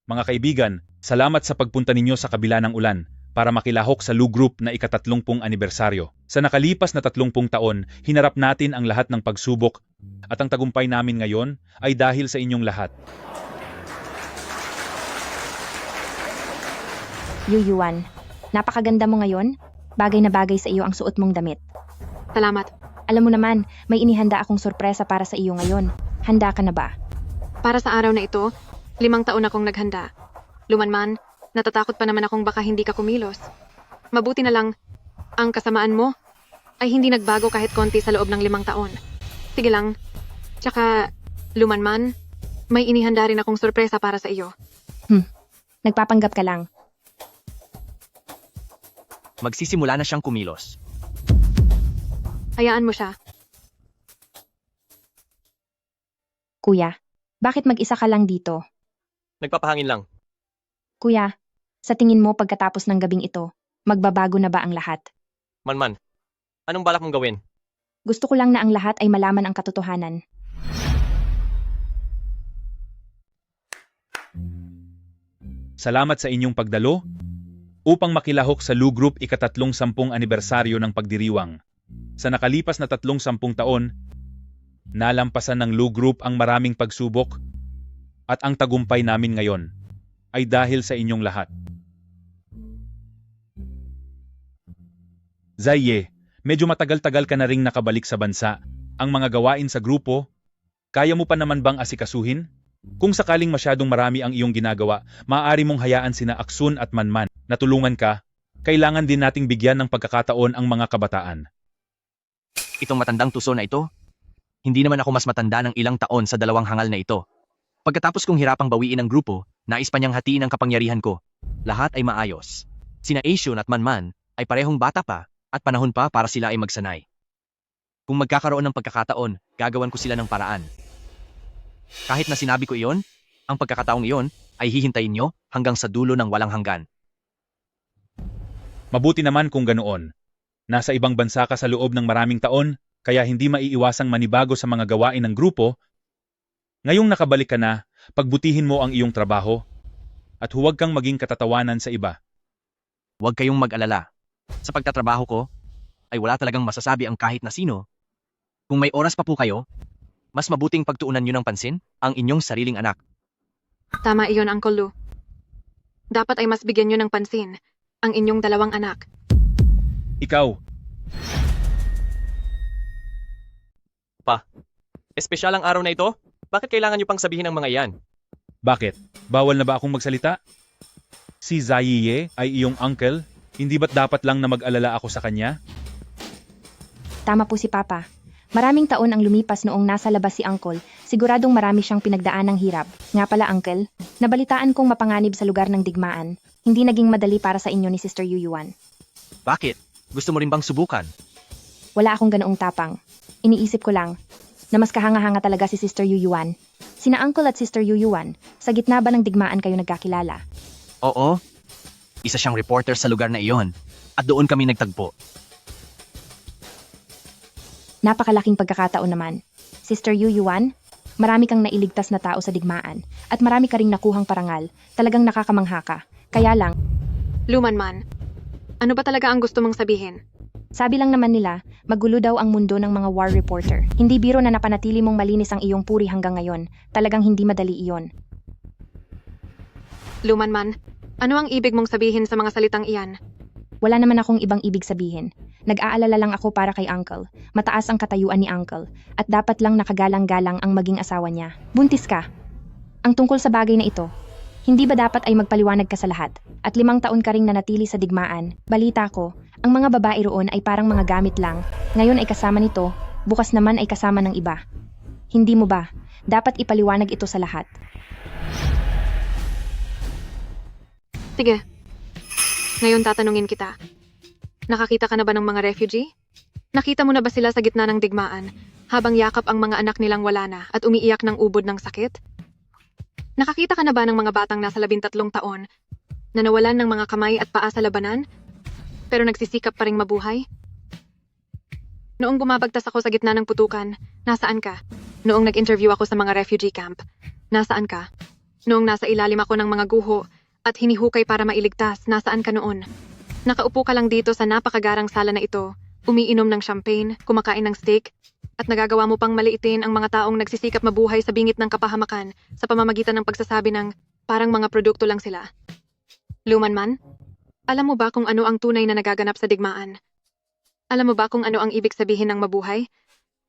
Mga kaibigan, salamat sa pagpunta ninyo sa kabila ng ulan para makilahok sa Lu Group na ika-30 anibersaryo. Sa nakalipas na 30 taon, hinarap natin ang lahat ng pagsubok at ang tagumpay namin ngayon ay dahil sa inyong lahat. Yuyuan, napakaganda mo ngayon. Bagay na bagay sa iyo ang suot mong damit. Salamat. Alam mo naman, may inihanda akong sorpresa para sa iyo ngayon. Handa ka na ba? Para sa araw na ito, 5 taon akong naghanda. Lumanman, natatakot pa naman akong baka hindi ka kumilos. Mabuti na lang, ang kasamaan mo ay hindi nagbago kahit konti sa loob ng 5 taon. Sige lang. Tsaka, Lumanman, may inihanda rin akong sorpresa para sa iyo. Nagpapanggap ka lang. Magsisimula na siyang kumilos. Hayaan mo siya. Kuya, bakit mag-isa ka lang dito? Nagpapahangin lang. Kuya, sa tingin mo pagkatapos ng gabing ito, magbabago na ba ang lahat? Manman, anong balak mong gawin? Gusto ko lang na ang lahat ay malaman ang katotohanan. Salamat sa inyong pagdalo upang makilahok sa Lu Group ika-30 anibersaryo ng pagdiriwang. Sa nakalipas na 30 taon, nalampasan ng Lu Group ang maraming pagsubok at ang tagumpay namin ngayon ay dahil sa inyong lahat. Zaye, medyo matagal-tagal ka na ring nakabalik sa bansa. Ang mga gawain sa grupo, kaya mo pa naman bang asikasuhin? Kung sakaling masyadong marami ang iyong ginagawa, maaari mong hayaan sina Aksun at Manman na tulungan ka. Kailangan din nating bigyan ng pagkakataon ang mga kabataan. Itong matandang tuso na ito, hindi naman ako mas matanda ng ilang taon sa 2 hangal na ito. Pagkatapos kong hirapang bawiin ang grupo, nais pa niyang hatiin ang kapangyarihan ko. Lahat ay maayos. Sina Aishun at Manman ay parehong bata pa at panahon pa para sila ay magsanay. Kung magkakaroon ng pagkakataon, gagawan ko sila ng paraan. Kahit na sinabi ko iyon, Ang pagkakataong iyon ay hihintayin nyo hanggang sa dulo ng walang hanggan. Mabuti naman kung ganoon. Nasa ibang bansa ka sa loob ng maraming taon, kaya hindi maiiwasang manibago sa mga gawain ng grupo. Ngayong nakabalik ka na, pagbutihin mo ang iyong trabaho at huwag kang maging katatawanan sa iba. Huwag kayong mag-alala. Sa pagtatrabaho ko, ay wala talagang masasabi ang kahit na sino. Kung may oras pa po kayo, mas mabuting pagtuunan nyo ng pansin ang inyong sariling anak. Tama iyon, Uncle Lou. Dapat ay mas bigyan nyo ng pansin ang inyong dalawang anak. Ikaw, Espesyal ang araw na ito? Bakit kailangan niyo pang sabihin ang mga iyan? bakit? Bawal na ba akong magsalita? Si Zayiye ay iyong uncle, hindi ba't dapat lang na mag-alala ako sa kanya? Tama po si Papa. Maraming taon ang lumipas noong nasa labas si Uncle. Siguradong marami siyang pinagdaan ng hirap. Nga pala, Uncle, nabalitaan kong mapanganib sa lugar ng digmaan. Hindi naging madali para sa inyo ni Sister Yuyuan. Bakit? Gusto mo rin bang subukan? Wala akong ganoong tapang. Iniisip ko lang na mas kahanga-hanga talaga si Sister Yuyuan. Sina Uncle at Sister Yuyuan, sa gitna ba ng digmaan kayo nagkakilala? Oo. Isa siyang reporter sa lugar na iyon. At doon kami nagtagpo. Napakalaking pagkakataon naman. Sister Yuyuan, marami kang nailigtas na tao sa digmaan. At marami ka ring nakuhang parangal. Talagang nakakamangha ka. Kaya lang, Lumanman, ano ba talaga ang gusto mong sabihin? sabi lang naman nila, magulo daw ang mundo ng mga war reporter. Hindi biro na napanatili mong malinis ang iyong puri hanggang ngayon. Talagang hindi madali iyon. Lumanman, ano ang ibig mong sabihin sa mga salitang iyan? Wala naman akong ibang ibig sabihin. Nag-aalala lang ako para kay Uncle. Mataas ang katayuan ni Uncle. At dapat lang nakagalang-galang ang maging asawa niya. Buntis ka. Ang tungkol sa bagay na ito, hindi ba dapat ay magpaliwanag ka sa lahat? At 5 taon ka ring nanatili sa digmaan. Balita ko, ang mga babae roon ay parang mga gamit lang. Ngayon ay kasama nito, bukas naman ay kasama ng iba. Hindi mo ba? Dapat ipaliwanag ito sa lahat. Sige. Ngayon tatanungin kita. Nakakita ka na ba ng mga refugee? Nakita mo na ba sila sa gitna ng digmaan, habang yakap ang mga anak nilang wala na at umiiyak ng ubod ng sakit? Nakakita ka na ba ng mga batang nasa 13 taon na nawalan ng mga kamay at paa sa labanan, pero nagsisikap pa ring mabuhay? Noong bumabagtas ako sa gitna ng putukan, nasaan ka? Noong nag-interview ako sa mga refugee camp, nasaan ka? Noong nasa ilalim ako ng mga guho at hinihukay para mailigtas, nasaan ka noon? Nakaupo ka lang dito sa napakagarang sala na ito, umiinom ng champagne, kumakain ng steak, at nagagawa mo pang maliitin ang mga taong nagsisikap mabuhay sa bingit ng kapahamakan sa pamamagitan ng pagsasabi ng parang mga produkto lang sila. Lumanman, alam mo ba kung ano ang tunay na nagaganap sa digmaan? Alam mo ba kung ano ang ibig sabihin ng mabuhay?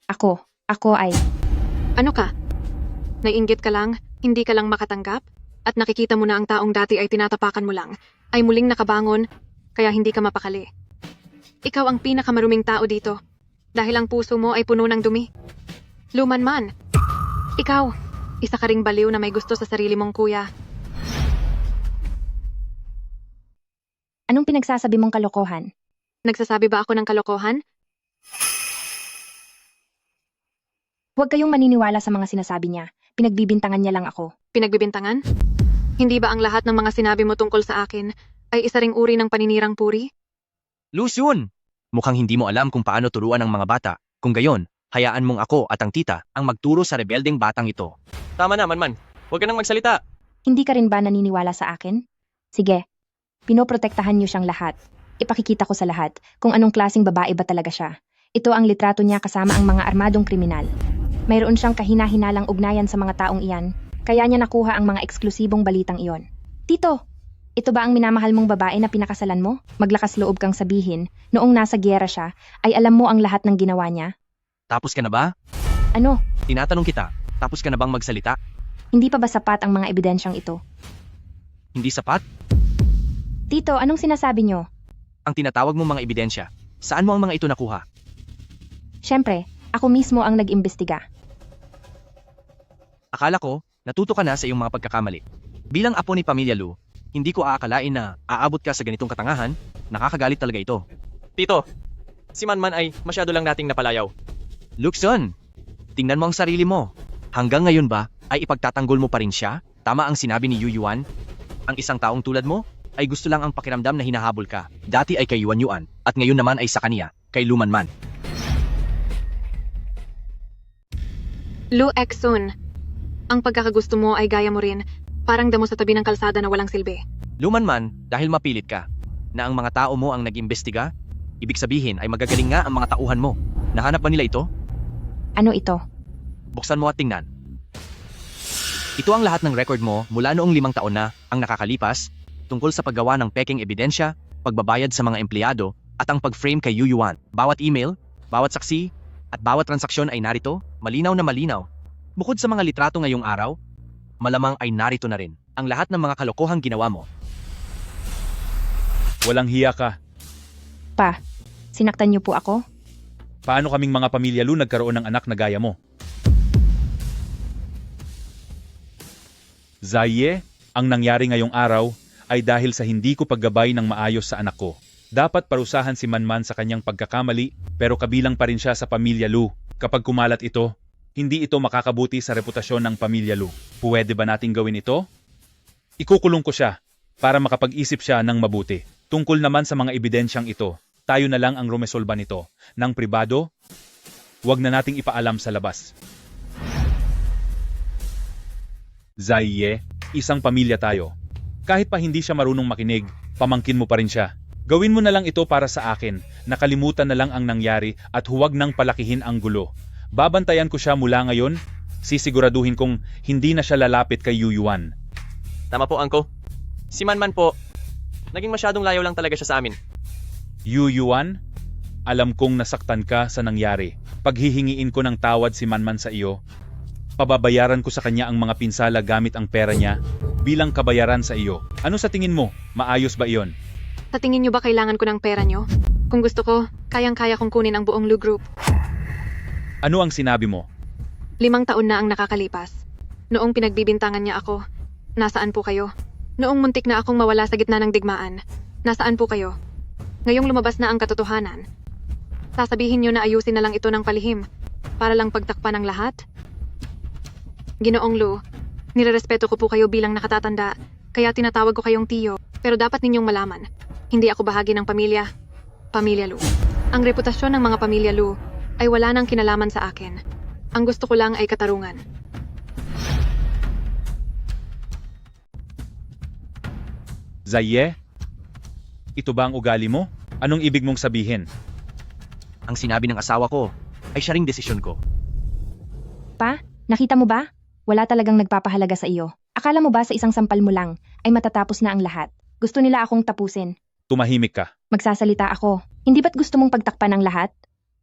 Ako ay... Ano ka? Naiinggit ka lang, hindi ka lang makatanggap, at nakikita mo na ang taong dati ay tinatapakan mo lang, ay muling nakabangon, kaya hindi ka mapakali. Ikaw ang pinakamaruming tao dito, dahil ang puso mo ay puno ng dumi. Lumanman, ikaw, isa ka ring baliw na may gusto sa sarili mong kuya. Anong pinagsasabi mong kalokohan? Nagsasabi ba ako ng kalokohan? Huwag kayong maniniwala sa mga sinasabi niya. Pinagbibintangan niya lang ako. Pinagbibintangan? Hindi ba ang lahat ng mga sinabi mo tungkol sa akin ay isa ring uri ng paninirang puri? Lucian! Mukhang hindi mo alam kung paano turuan ang mga bata. Kung gayon, hayaan mong ako at ang tita ang magturo sa rebeldeng batang ito. Tama na, Manman. Huwag ka nang magsalita. Hindi ka rin ba naniniwala sa akin? Sige, pinoprotektahan niyo siyang lahat. Ipakikita ko sa lahat kung anong klaseng babae ba talaga siya. Ito ang litrato niya kasama ang mga armadong kriminal. Mayroon siyang kahina-hinalang ugnayan sa mga taong iyan, kaya niya nakuha ang mga eksklusibong balitang iyon. Tito, ito ba ang minamahal mong babae na pinakasalan mo? Maglakas loob kang sabihin, noong nasa gyera siya, ay alam mo ang lahat ng ginawa niya? Tapos ka na ba? Ano? Tinatanong kita, tapos ka na bang magsalita? Hindi pa ba sapat ang mga ebidensyang ito? Hindi sapat? Tito, anong sinasabi niyo? Ang tinatawag mong mga ebidensya, saan mo ang mga ito nakuha? Siyempre, ako mismo ang nag-imbestiga. Akala ko, natuto ka na sa iyong mga pagkakamali. Bilang apo ni Pamilya Lu, hindi ko aakalain na aabot ka sa ganitong katangahan, nakakagalit talaga ito. Tito, si Manman ay masyado lang nating napalayaw. Luxon, tingnan mo ang sarili mo. Hanggang ngayon ba, ay ipagtatanggol mo pa rin siya? Tama ang sinabi ni Yu Yuan. Ang isang taong tulad mo ay gusto lang ang pakiramdam na hinahabol ka. Dati ay kay Yuan Yuan at ngayon naman ay sa kaniya, kay Luman Man. Lu Exun, ang pagkakagusto mo ay gaya mo rin. Parang damo sa tabi ng kalsada na walang silbi. Luman Man, dahil mapilit ka, na ang mga tao mo ang nag-imbestiga, ibig sabihin ay magagaling nga ang mga tauhan mo. Nahanap ba nila ito? Ano ito? Buksan mo at tingnan. Ito ang lahat ng record mo mula noong 5 taon na ang nakakalipas tungkol sa paggawa ng peking ebidensya, pagbabayad sa mga empleyado, at ang pag-frame kay Yu Yuan. Bawat email, bawat saksi, at bawat transaksyon ay narito, malinaw na malinaw. Bukod sa mga litrato ngayong araw, malamang ay narito na rin ang lahat ng mga kalokohang ginawa mo. Walang hiya ka. Pa, sinaktan niyo po ako? Paano kaming mga pamilya Lu nagkaroon ng anak na gaya mo? Zaye, ang nangyari ngayong araw ay dahil sa hindi ko paggabay ng maayos sa anak ko. Dapat parusahan si Manman sa kanyang pagkakamali pero kabilang pa rin siya sa pamilya Lu. Kapag kumalat ito, hindi ito makakabuti sa reputasyon ng pamilya Lu. Pwede ba nating gawin ito? Ikukulong ko siya para makapag-isip siya ng mabuti. Tungkol naman sa mga ebidensyang ito, tayo na lang ang rumesolba nito. Nang pribado, huwag na nating ipaalam sa labas. Zaye, isang pamilya tayo. Kahit pa hindi siya marunong makinig, pamangkin mo pa rin siya. Gawin mo na lang ito para sa akin, nakalimutan na lang ang nangyari at huwag nang palakihin ang gulo. Babantayan ko siya mula ngayon, sisiguraduhin kong hindi na siya lalapit kay Yu Yuan. Tama po, Angko. Si Manman po, naging masyadong layo lang talaga siya sa amin. Yu Yuan, alam kong nasaktan ka sa nangyari. Paghihingiin ko ng tawad si Manman sa iyo, pababayaran ko sa kanya ang mga pinsala gamit ang pera niya bilang kabayaran sa iyo. Ano sa tingin mo? Maayos ba iyon? Sa tingin nyo ba kailangan ko ng pera nyo? Kung gusto ko, kayang-kaya kong kunin ang buong Lu Group. Ano ang sinabi mo? 5 taon na ang nakakalipas. Noong pinagbibintangan niya ako, nasaan po kayo? Noong muntik na akong mawala sa gitna ng digmaan, nasaan po kayo? Ngayong lumabas na ang katotohanan, sasabihin nyo na ayusin na lang ito ng palihim para lang pagtakpan ang lahat? Ginoong Lu, nirerespeto ko po kayo bilang nakatatanda, kaya tinatawag ko kayong tiyo. Pero dapat ninyong malaman, hindi ako bahagi ng Pamilya Lu. Ang reputasyon ng mga Pamilya Lu ay wala nang kinalaman sa akin. Ang gusto ko lang ay katarungan. Zaye, ito ba ang ugali mo? Anong ibig mong sabihin? Ang sinabi ng asawa ko ay siya ring desisyon ko. Pa, nakita mo ba? Wala talagang nagpapahalaga sa iyo. Akala mo ba sa isang sampal mo lang ay matatapos na ang lahat? Gusto nila akong tapusin. Tumahimik ka. Magsasalita ako. Hindi ba't gusto mong pagtakpan ang lahat?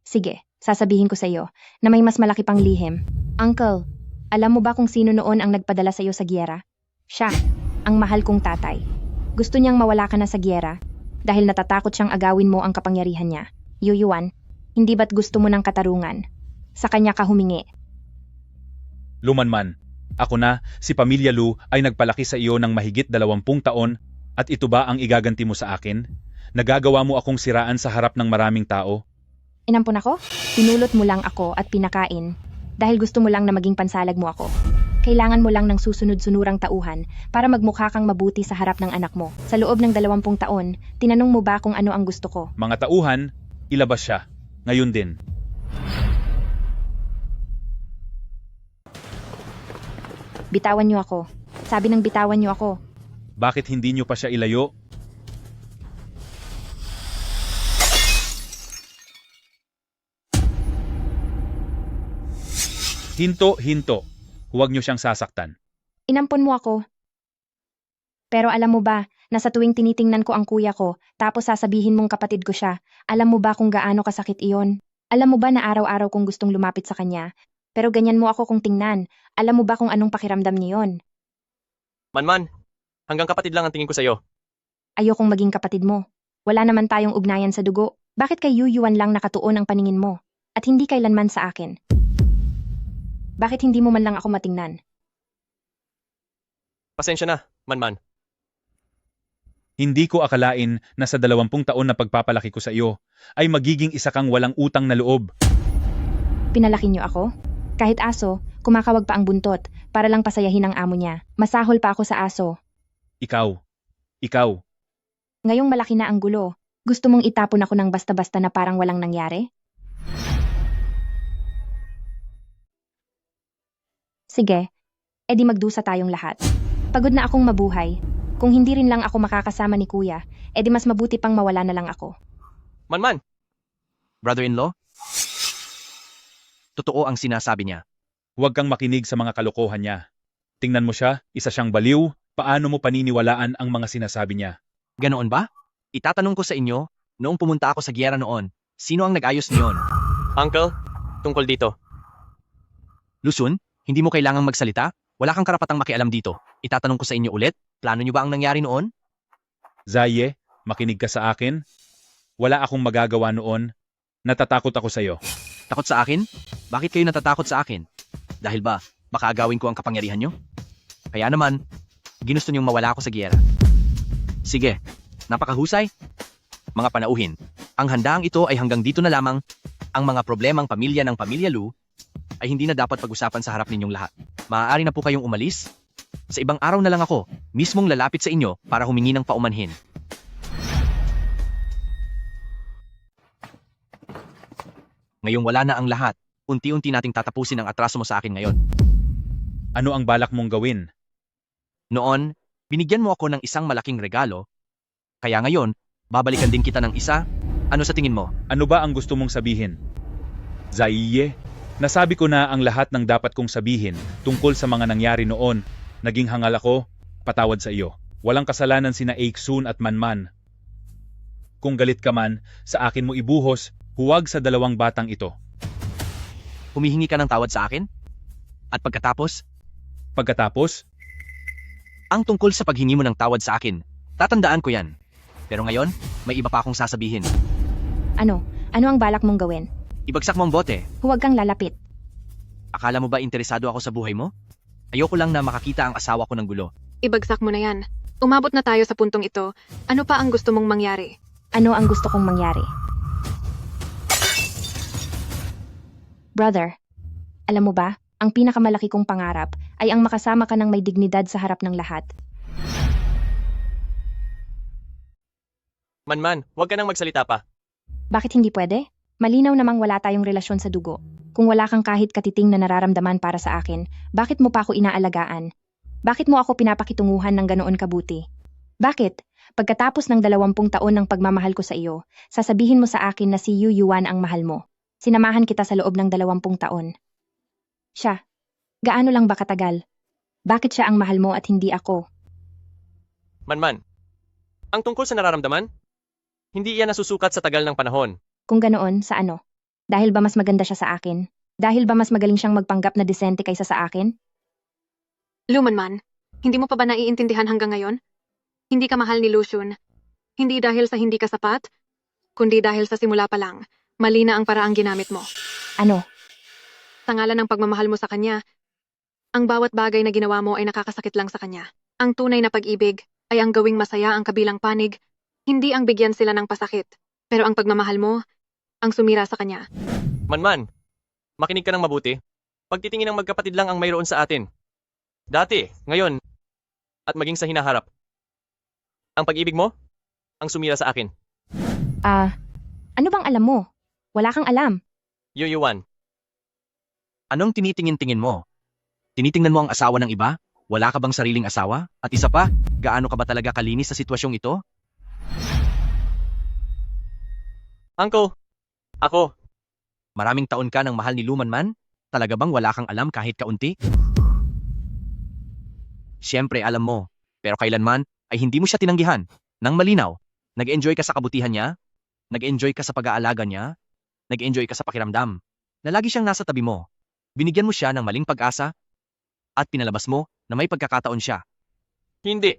Sige, sasabihin ko sa iyo na may mas malaki pang lihim. Uncle, alam mo ba kung sino noon ang nagpadala sa iyo sa giyera? Siya, ang mahal kong tatay. Gusto niyang mawala ka na sa giyera dahil natatakot siyang agawin mo ang kapangyarihan niya. Yu Yuan, hindi ba't gusto mo ng katarungan? Sa kanya ka humingi. Lumanman, ako na, si Pamilya Lu ay nagpalaki sa iyo ng mahigit 20 taon at ito ba ang igaganti mo sa akin? Nagagawa mo akong siraan sa harap ng maraming tao? Inampun ako? Pinulot mo lang ako at pinakain dahil gusto mo lang na maging pansalag mo ako. Kailangan mo lang ng susunod-sunurang tauhan para magmukha kang mabuti sa harap ng anak mo. Sa loob ng 20 taon, tinanong mo ba kung ano ang gusto ko? Mga tauhan, ilabas siya. Ngayon din. Bitawan niyo ako. Sabi ng bitawan niyo ako. Bakit hindi nyo pa siya ilayo? Hinto. Huwag nyo siyang sasaktan. Inampon mo ako. Pero alam mo ba, na sa tuwing tinitingnan ko ang kuya ko, tapos sasabihin mong kapatid ko siya, alam mo ba kung gaano kasakit iyon? Alam mo ba na araw-araw kong gustong lumapit sa kanya? Pero ganyan mo ako kung tingnan. Alam mo ba kung anong pakiramdam niyon? Manman, hanggang kapatid lang ang tingin ko sa'yo. Ayokong maging kapatid mo. Wala naman tayong ugnayan sa dugo. Bakit kay Yu Yuan lang nakatuon ang paningin mo? At hindi kailanman sa akin? Bakit hindi mo man lang ako matingnan? Pasensya na, Manman. Hindi ko akalain na sa 20 taon na pagpapalaki ko sa iyo, ay magiging isa kang walang utang na loob. Pinalaki niyo ako? Kahit aso, kumakawag pa ang buntot para lang pasayahin ang amo niya. Masahol pa ako sa aso. Ikaw. Ngayong malaki na ang gulo, gusto mong itapon ako ng basta-basta na parang walang nangyari? Sige, edi magdusa tayong lahat. Pagod na akong mabuhay. Kung hindi rin lang ako makakasama ni kuya, edi mas mabuti pang mawala na lang ako. Manman, Brother-in-law? Totoo ang sinasabi niya. Huwag kang makinig sa mga kalokohan niya. Tingnan mo siya, isa siyang baliw, paano mo paniniwalaan ang mga sinasabi niya? Ganoon ba? Itatanong ko sa inyo, noong pumunta ako sa giyera noon, sino ang nag-ayos niyon? Uncle, tungkol dito. Lusun, hindi mo kailangang magsalita? Wala kang karapatang makialam dito. Itatanong ko sa inyo ulit, plano niyo ba ang nangyari noon? Zaye, makinig ka sa akin. Wala akong magagawa noon. Natatakot ako sa iyo. Takot sa akin? Bakit kayo natatakot sa akin? Dahil ba, baka agawin ko ang kapangyarihan nyo? Kaya naman, ginusto niyong mawala ako sa giyera. Sige, napakahusay. Mga panauhin, ang handaang ito ay hanggang dito na lamang. Ang mga problemang pamilya ng Pamilya Lu ay hindi na dapat pag-usapan sa harap ninyong lahat. Maaari na po kayong umalis. Sa ibang araw na lang ako, mismong lalapit sa inyo para humingi ng paumanhin. Ngayong wala na ang lahat, unti-unti nating tatapusin ang atraso mo sa akin ngayon. Ano ang balak mong gawin? Noon, binigyan mo ako ng isang malaking regalo. Kaya ngayon, babalikan din kita ng isa. Ano sa tingin mo? Ano ba ang gusto mong sabihin? Zaye, nasabi ko na ang lahat ng dapat kong sabihin tungkol sa mga nangyari noon. Naging hangal ako, patawad sa iyo. Walang kasalanan sina Aiksun at Manman. Kung galit ka man, sa akin mo ibuhos, huwag sa dalawang batang ito. Humihingi ka ng tawad sa akin? At pagkatapos? Pagkatapos, Ang tungkol sa paghingi mo ng tawad sa akin, tatandaan ko yan. Pero ngayon, may iba pa akong sasabihin. Ano? Ano ang balak mong gawin? Ibagsak mo ang bote. Huwag kang lalapit. Akala mo ba interesado ako sa buhay mo? Ayoko lang na makakita ang asawa ko ng gulo. Ibagsak mo na yan. Umabot na tayo sa puntong ito. Ano pa ang gusto mong mangyari? Ano ang gusto kong mangyari? Brother, alam mo ba, ang pinakamalaki kong pangarap ay ang makasama ka ng may dignidad sa harap ng lahat. Manman, huwag ka nang magsalita pa. Bakit hindi pwede? Malinaw namang wala tayong relasyon sa dugo. Kung wala kang kahit katiting na nararamdaman para sa akin, bakit mo pa ako inaalagaan? Bakit mo ako pinapakitunguhan ng ganoon kabuti? Bakit? Pagkatapos ng 20 taon ng pagmamahal ko sa iyo, sasabihin mo sa akin na si Yu Yuan ang mahal mo. Sinamahan kita sa loob ng 20 taon. Siya, gaano lang ba katagal? Bakit siya ang mahal mo at hindi ako? Manman, ang tungkol sa nararamdaman, hindi iyan nasusukat sa tagal ng panahon. Kung ganoon, sa ano? Dahil ba mas maganda siya sa akin? Dahil ba mas magaling siyang magpanggap na disente kaysa sa akin? Lumanman, hindi mo pa ba naiintindihan hanggang ngayon? Hindi ka mahal ni Lucian. Hindi dahil sa hindi ka sapat, kundi dahil sa simula pa lang, mali na ang paraang ginamit mo. Ano? Sa ngalan ng pagmamahal mo sa kanya, ang bawat bagay na ginawa mo ay nakakasakit lang sa kanya. Ang tunay na pag-ibig ay ang gawing masaya ang kabilang panig, hindi ang bigyan sila ng pasakit. Pero ang pagmamahal mo, ang sumira sa kanya. Manman, makinig ka ng mabuti. Pagtitingin ng magkapatid lang ang mayroon sa atin. Dati, ngayon, at maging sa hinaharap. Ang pag-ibig mo, ang sumira sa akin. Ano bang alam mo? Wala kang alam. Yuyuan, Anong tinitingin-tingin mo? Tinitingnan mo ang asawa ng iba? Wala ka bang sariling asawa? At isa pa, gaano ka ba talaga kalinis sa sitwasyong ito? Uncle, ako, Maraming taon ka ng mahal ni Lumanman? Talaga bang wala kang alam kahit kaunti? Siyempre alam mo, pero kailanman ay hindi mo siya tinanggihan. Nang malinaw, nag-enjoy ka sa kabutihan niya? Nag-enjoy ka sa pag-aalaga niya? Nag-enjoy ka sa pakiramdam na lagi siyang nasa tabi mo? Binigyan mo siya ng maling pag-asa? At pinalabas mo na may pagkakataon siya? hindi.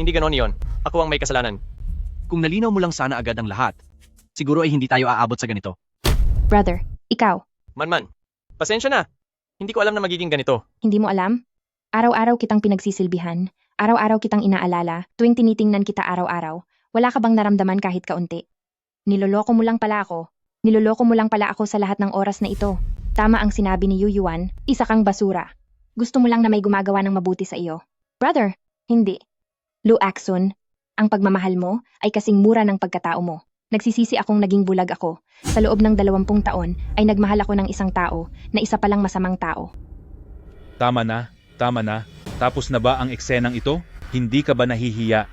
Hindi ganon yon. Ako ang may kasalanan. Kung nalinaw mo lang sana agad ang lahat, siguro ay hindi tayo aabot sa ganito. Brother, ikaw, Manman, pasensya na. Hindi ko alam na magiging ganito. hindi mo alam? Araw-araw kitang pinagsisilbihan. Araw-araw kitang inaalala. Tuwing tinitingnan kita araw-araw, wala ka bang naramdaman kahit kaunti? Niloloko mo lang pala ako. Niloloko mo lang pala ako sa lahat ng oras na ito. Tama ang sinabi ni Yu Yuan, isa kang basura. Gusto mo lang na may gumagawa ng mabuti sa iyo. Brother, hindi. Lu Axun, ang pagmamahal mo ay kasing mura ng pagkatao mo. Nagsisisi akong naging bulag ako. Sa loob ng 20 taon ay nagmahal ako ng isang tao na isa palang masamang tao. Tama na, tama na. Tapos na ba ang eksenang ito? Hindi ka ba nahihiya?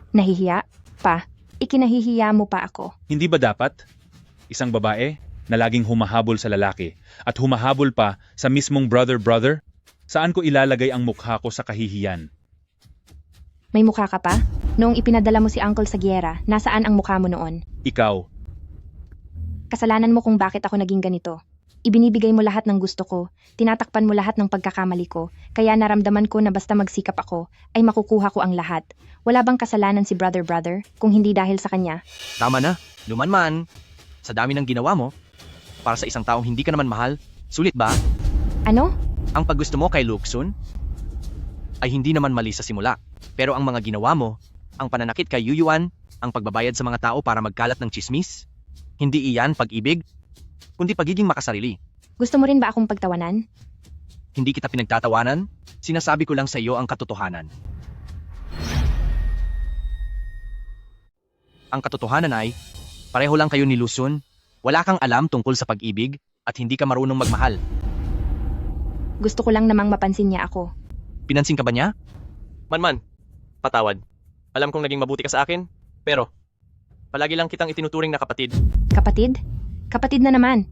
Nahihiya? Pa, ikinahihiya mo pa ako. Hindi ba dapat? Isang babae na laging humahabol sa lalaki at humahabol pa sa mismong brother-brother? Saan ko ilalagay ang mukha ko sa kahihiyan? May mukha ka pa? Noong ipinadala mo si Uncle sa giyera, nasaan ang mukha mo noon? Ikaw, Kasalanan mo kung bakit ako naging ganito. Ibinibigay mo lahat ng gusto ko, tinatakpan mo lahat ng pagkakamali ko, kaya naramdaman ko na basta magsikap ako, ay makukuha ko ang lahat. Wala bang kasalanan si brother-brother kung hindi dahil sa kanya? Tama na, lumanman. Sa dami ng ginawa mo, para sa isang taong hindi ka naman mahal, sulit ba? Ano? Ang paggusto mo kay Luxun ay hindi naman mali sa simula. Pero ang mga ginawa mo, ang pananakit kay Yu Yuan, ang pagbabayad sa mga tao para magkalat ng chismis, hindi iyan pag-ibig, kundi pagiging makasarili. Gusto mo rin ba akong pagtawanan? Hindi kita pinagtatawanan, sinasabi ko lang sa iyo ang katotohanan. Ang katotohanan ay, pareho lang kayo ni Luxun, wala kang alam tungkol sa pag-ibig at hindi ka marunong magmahal. Gusto ko lang namang mapansin niya ako. Pinansin ka ba niya? Manman, patawad. Alam kong naging mabuti ka sa akin, pero palagi lang kitang itinuturing na kapatid. Kapatid? Kapatid na naman.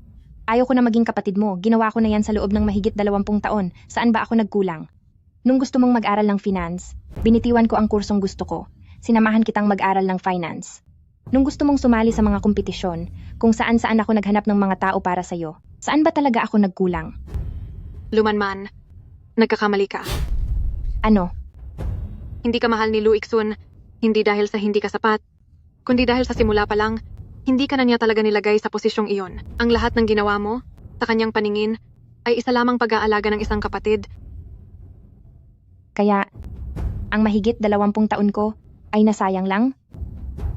Ayaw ko na maging kapatid mo. Ginawa ko na yan sa loob ng mahigit 20 taon. Saan ba ako nagkulang? Nung gusto mong mag-aral ng finance, binitiwan ko ang kursong gusto ko. Sinamahan kitang mag-aral ng finance. Nung gusto mong sumali sa mga kompetisyon, kung saan-saan ako naghanap ng mga tao para sa'yo, saan ba talaga ako nagkulang? Lumanman, nagkakamali ka. Ano? Hindi ka mahal ni Lu Ixun, hindi dahil sa hindi ka sapat, kundi dahil sa simula pa lang, hindi ka na niya talaga nilagay sa posisyong iyon. Ang lahat ng ginawa mo, sa kanyang paningin, ay isa lamang pag-aalaga ng isang kapatid. Kaya, ang mahigit 20 taon ko ay nasayang lang?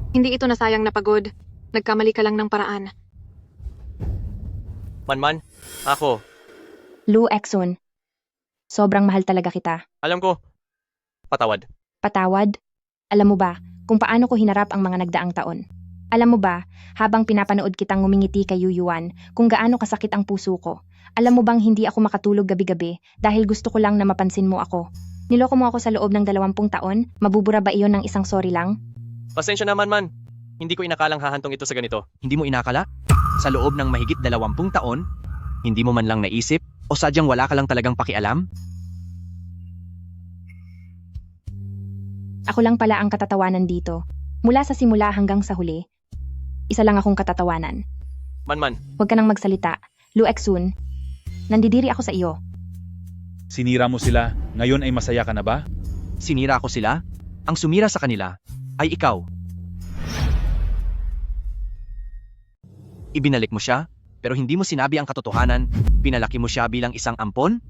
Hindi ito nasayang na pagod, nagkamali ka lang ng paraan. Manman, ako, Lu Exun, sobrang mahal talaga kita. alam ko, patawad. Patawad? Alam mo ba kung paano ko hinarap ang mga nagdaang taon? Alam mo ba, habang pinapanood kitang ngumingiti kay Yu Yuan, kung gaano kasakit ang puso ko? Alam mo bang hindi ako makatulog gabi-gabi dahil gusto ko lang na mapansin mo ako? Niloko mo ako sa loob ng 20 taon? Mabubura ba iyon ng isang sorry lang? Pasensya na man. Hindi ko inakalang hahantong ito sa ganito. Hindi mo inakala? Sa loob ng mahigit 20 taon, hindi mo man lang naisip o sadyang wala ka lang talagang pakialam? Ako lang pala ang katatawanan dito. Mula sa simula hanggang sa huli, isa lang akong katatawanan. Manman, Huwag ka nang magsalita. Lu Exun, nandidiri ako sa iyo. sinira mo sila, ngayon ay masaya ka na ba? Sinira ko sila? Ang sumira sa kanila ay ikaw. Ibinalik mo siya, pero hindi mo sinabi ang katotohanan, pinalaki mo siya bilang isang ampon?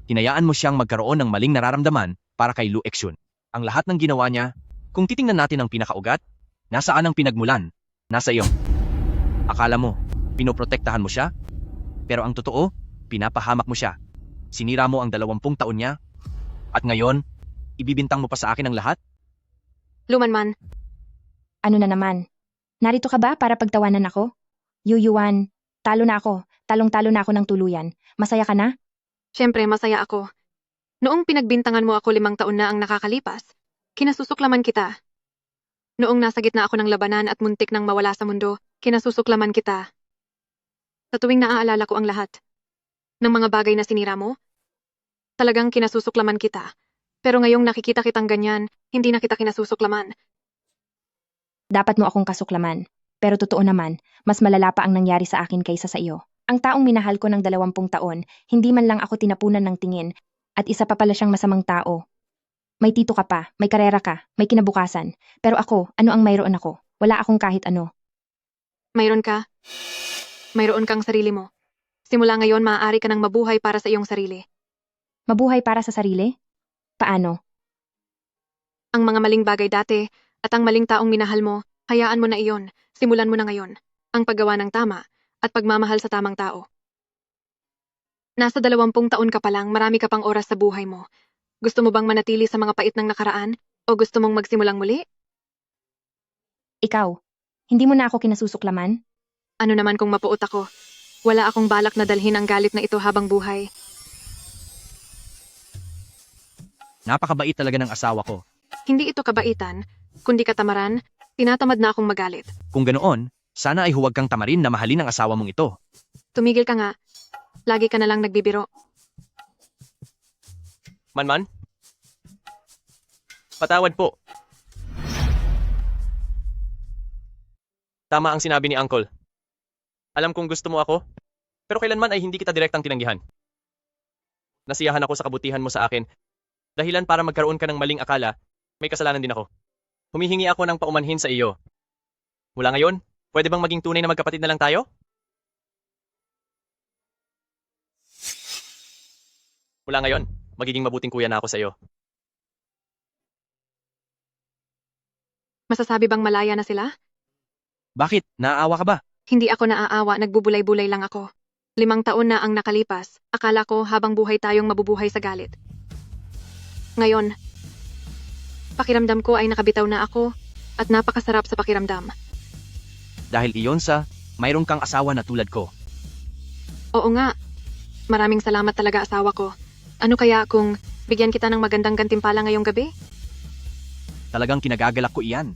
Hinayaan mo siyang magkaroon ng maling nararamdaman para kay Lu Exun. Ang lahat ng ginawa niya, kung titingnan natin ang pinakaugat, nasaan ang pinagmulan? Nasa iyo. Akala mo, pinoprotektahan mo siya? Pero ang totoo, pinapahamak mo siya. Sinira mo ang 20 taon niya, at ngayon, ibibintang mo pa sa akin ang lahat? Lumanman, Ano na naman? Narito ka ba para pagtawanan ako? Yu Yuan, talo na ako. Talong-talo na ako ng tuluyan. Masaya ka na? syempre masaya ako. Noong pinagbintangan mo ako 5 taon na ang nakakalipas, kinasusuklaman kita. Noong nasa gitna ako ng labanan at muntik nang mawala sa mundo, kinasusuklaman kita. Sa tuwing naaalala ko ang lahat ng mga bagay na sinira mo, talagang kinasusuklaman kita. Pero ngayong nakikita kitang ganyan, hindi na kita kinasusuklaman. Dapat mo akong kasuklaman. Pero totoo naman, mas malala pa ang nangyari sa akin kaysa sa iyo. Ang taong minahal ko ng 20 taon, hindi man lang ako tinapunan ng tingin, at isa pa pala siyang masamang tao. May tito ka pa, may karera ka, may kinabukasan. Pero ako, ano ang mayroon ako? Wala akong kahit ano. Mayroon ka? Mayroon kang sarili mo. Simula ngayon, maaari ka nang mabuhay para sa iyong sarili. Mabuhay para sa sarili? Paano? Ang mga maling bagay dati at ang maling taong minahal mo, hayaan mo na iyon. Simulan mo na ngayon ang paggawa ng tama at pagmamahal sa tamang tao. Nasa 20 taon ka pa lang, marami ka pang oras sa buhay mo. Gusto mo bang manatili sa mga pait ng nakaraan? O gusto mong magsimulang muli? Ikaw, hindi mo na ako kinasusuklaman? Ano naman kung mapuot ako? Wala akong balak na dalhin ang galit na ito habang buhay. Napakabait talaga ng asawa ko. Hindi ito kabaitan, kundi katamaran. Tinatamad na akong magalit. Kung ganoon, sana ay huwag kang tamarin na mahalin ang asawa mong ito. Tumigil ka nga. Lagi ka na lang nagbibiro. Manman? Patawad po. Tama ang sinabi ni Uncle. Alam kong gusto mo ako, pero kailanman ay hindi kita direktang tinanggihan. Nasiyahan ako sa kabutihan mo sa akin. Dahilan para magkaroon ka ng maling akala, may kasalanan din ako. Humihingi ako ng paumanhin sa iyo. Mula ngayon, pwede bang maging tunay na magkapatid na lang tayo? Mula ngayon, magiging mabuting kuya na ako sa iyo. Masasabi bang malaya na sila? Bakit? Naaawa ka ba? Hindi ako naaawa, nagbubulay-bulay lang ako. 5 taon na ang nakalipas. Akala ko habang buhay tayong mabubuhay sa galit. Ngayon, pakiramdam ko ay nakabitaw na ako at napakasarap sa pakiramdam. Dahil iyon sa, mayroon kang asawa na tulad ko. Oo nga. Maraming salamat talaga asawa ko. Ano kaya kung bigyan kita ng magandang gantimpala ngayong gabi? Talagang kinagagalak ko iyan.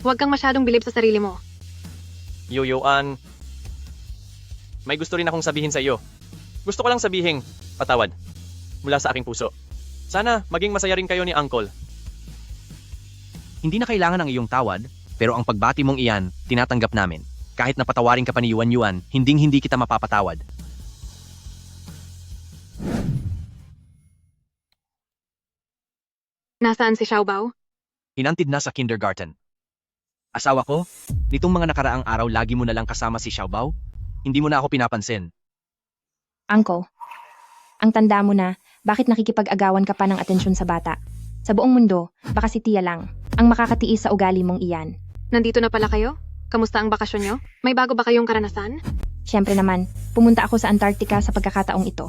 Huwag kang masyadong bilib sa sarili mo. Yoyoan, may gusto rin akong sabihin sa iyo. Gusto ko lang sabihin, patawad. Mula sa aking puso. Sana maging masaya rin kayo ni Uncle. Hindi na kailangan ang iyong tawad, pero ang pagbati mong iyan, tinatanggap namin. Kahit na patawarin ka pa ni Yuan, hinding-hindi kita mapapatawad. Nasaan si Xiaobao? Hinantid na sa kindergarten. Asawa ko, nitong mga nakaraang araw lagi mo na lang kasama si Xiaobao? Hindi mo na ako pinapansin. Uncle, ang tanda mo na, bakit nakikipag-agawan ka pa ng atensyon sa bata? Sa buong mundo, baka si Tia lang, ang makakatiis sa ugali mong iyan. Nandito na pala kayo? Kamusta ang bakasyon nyo? May bago ba kayong karanasan? Siyempre naman, pumunta ako sa Antarctica sa pagkakataong ito.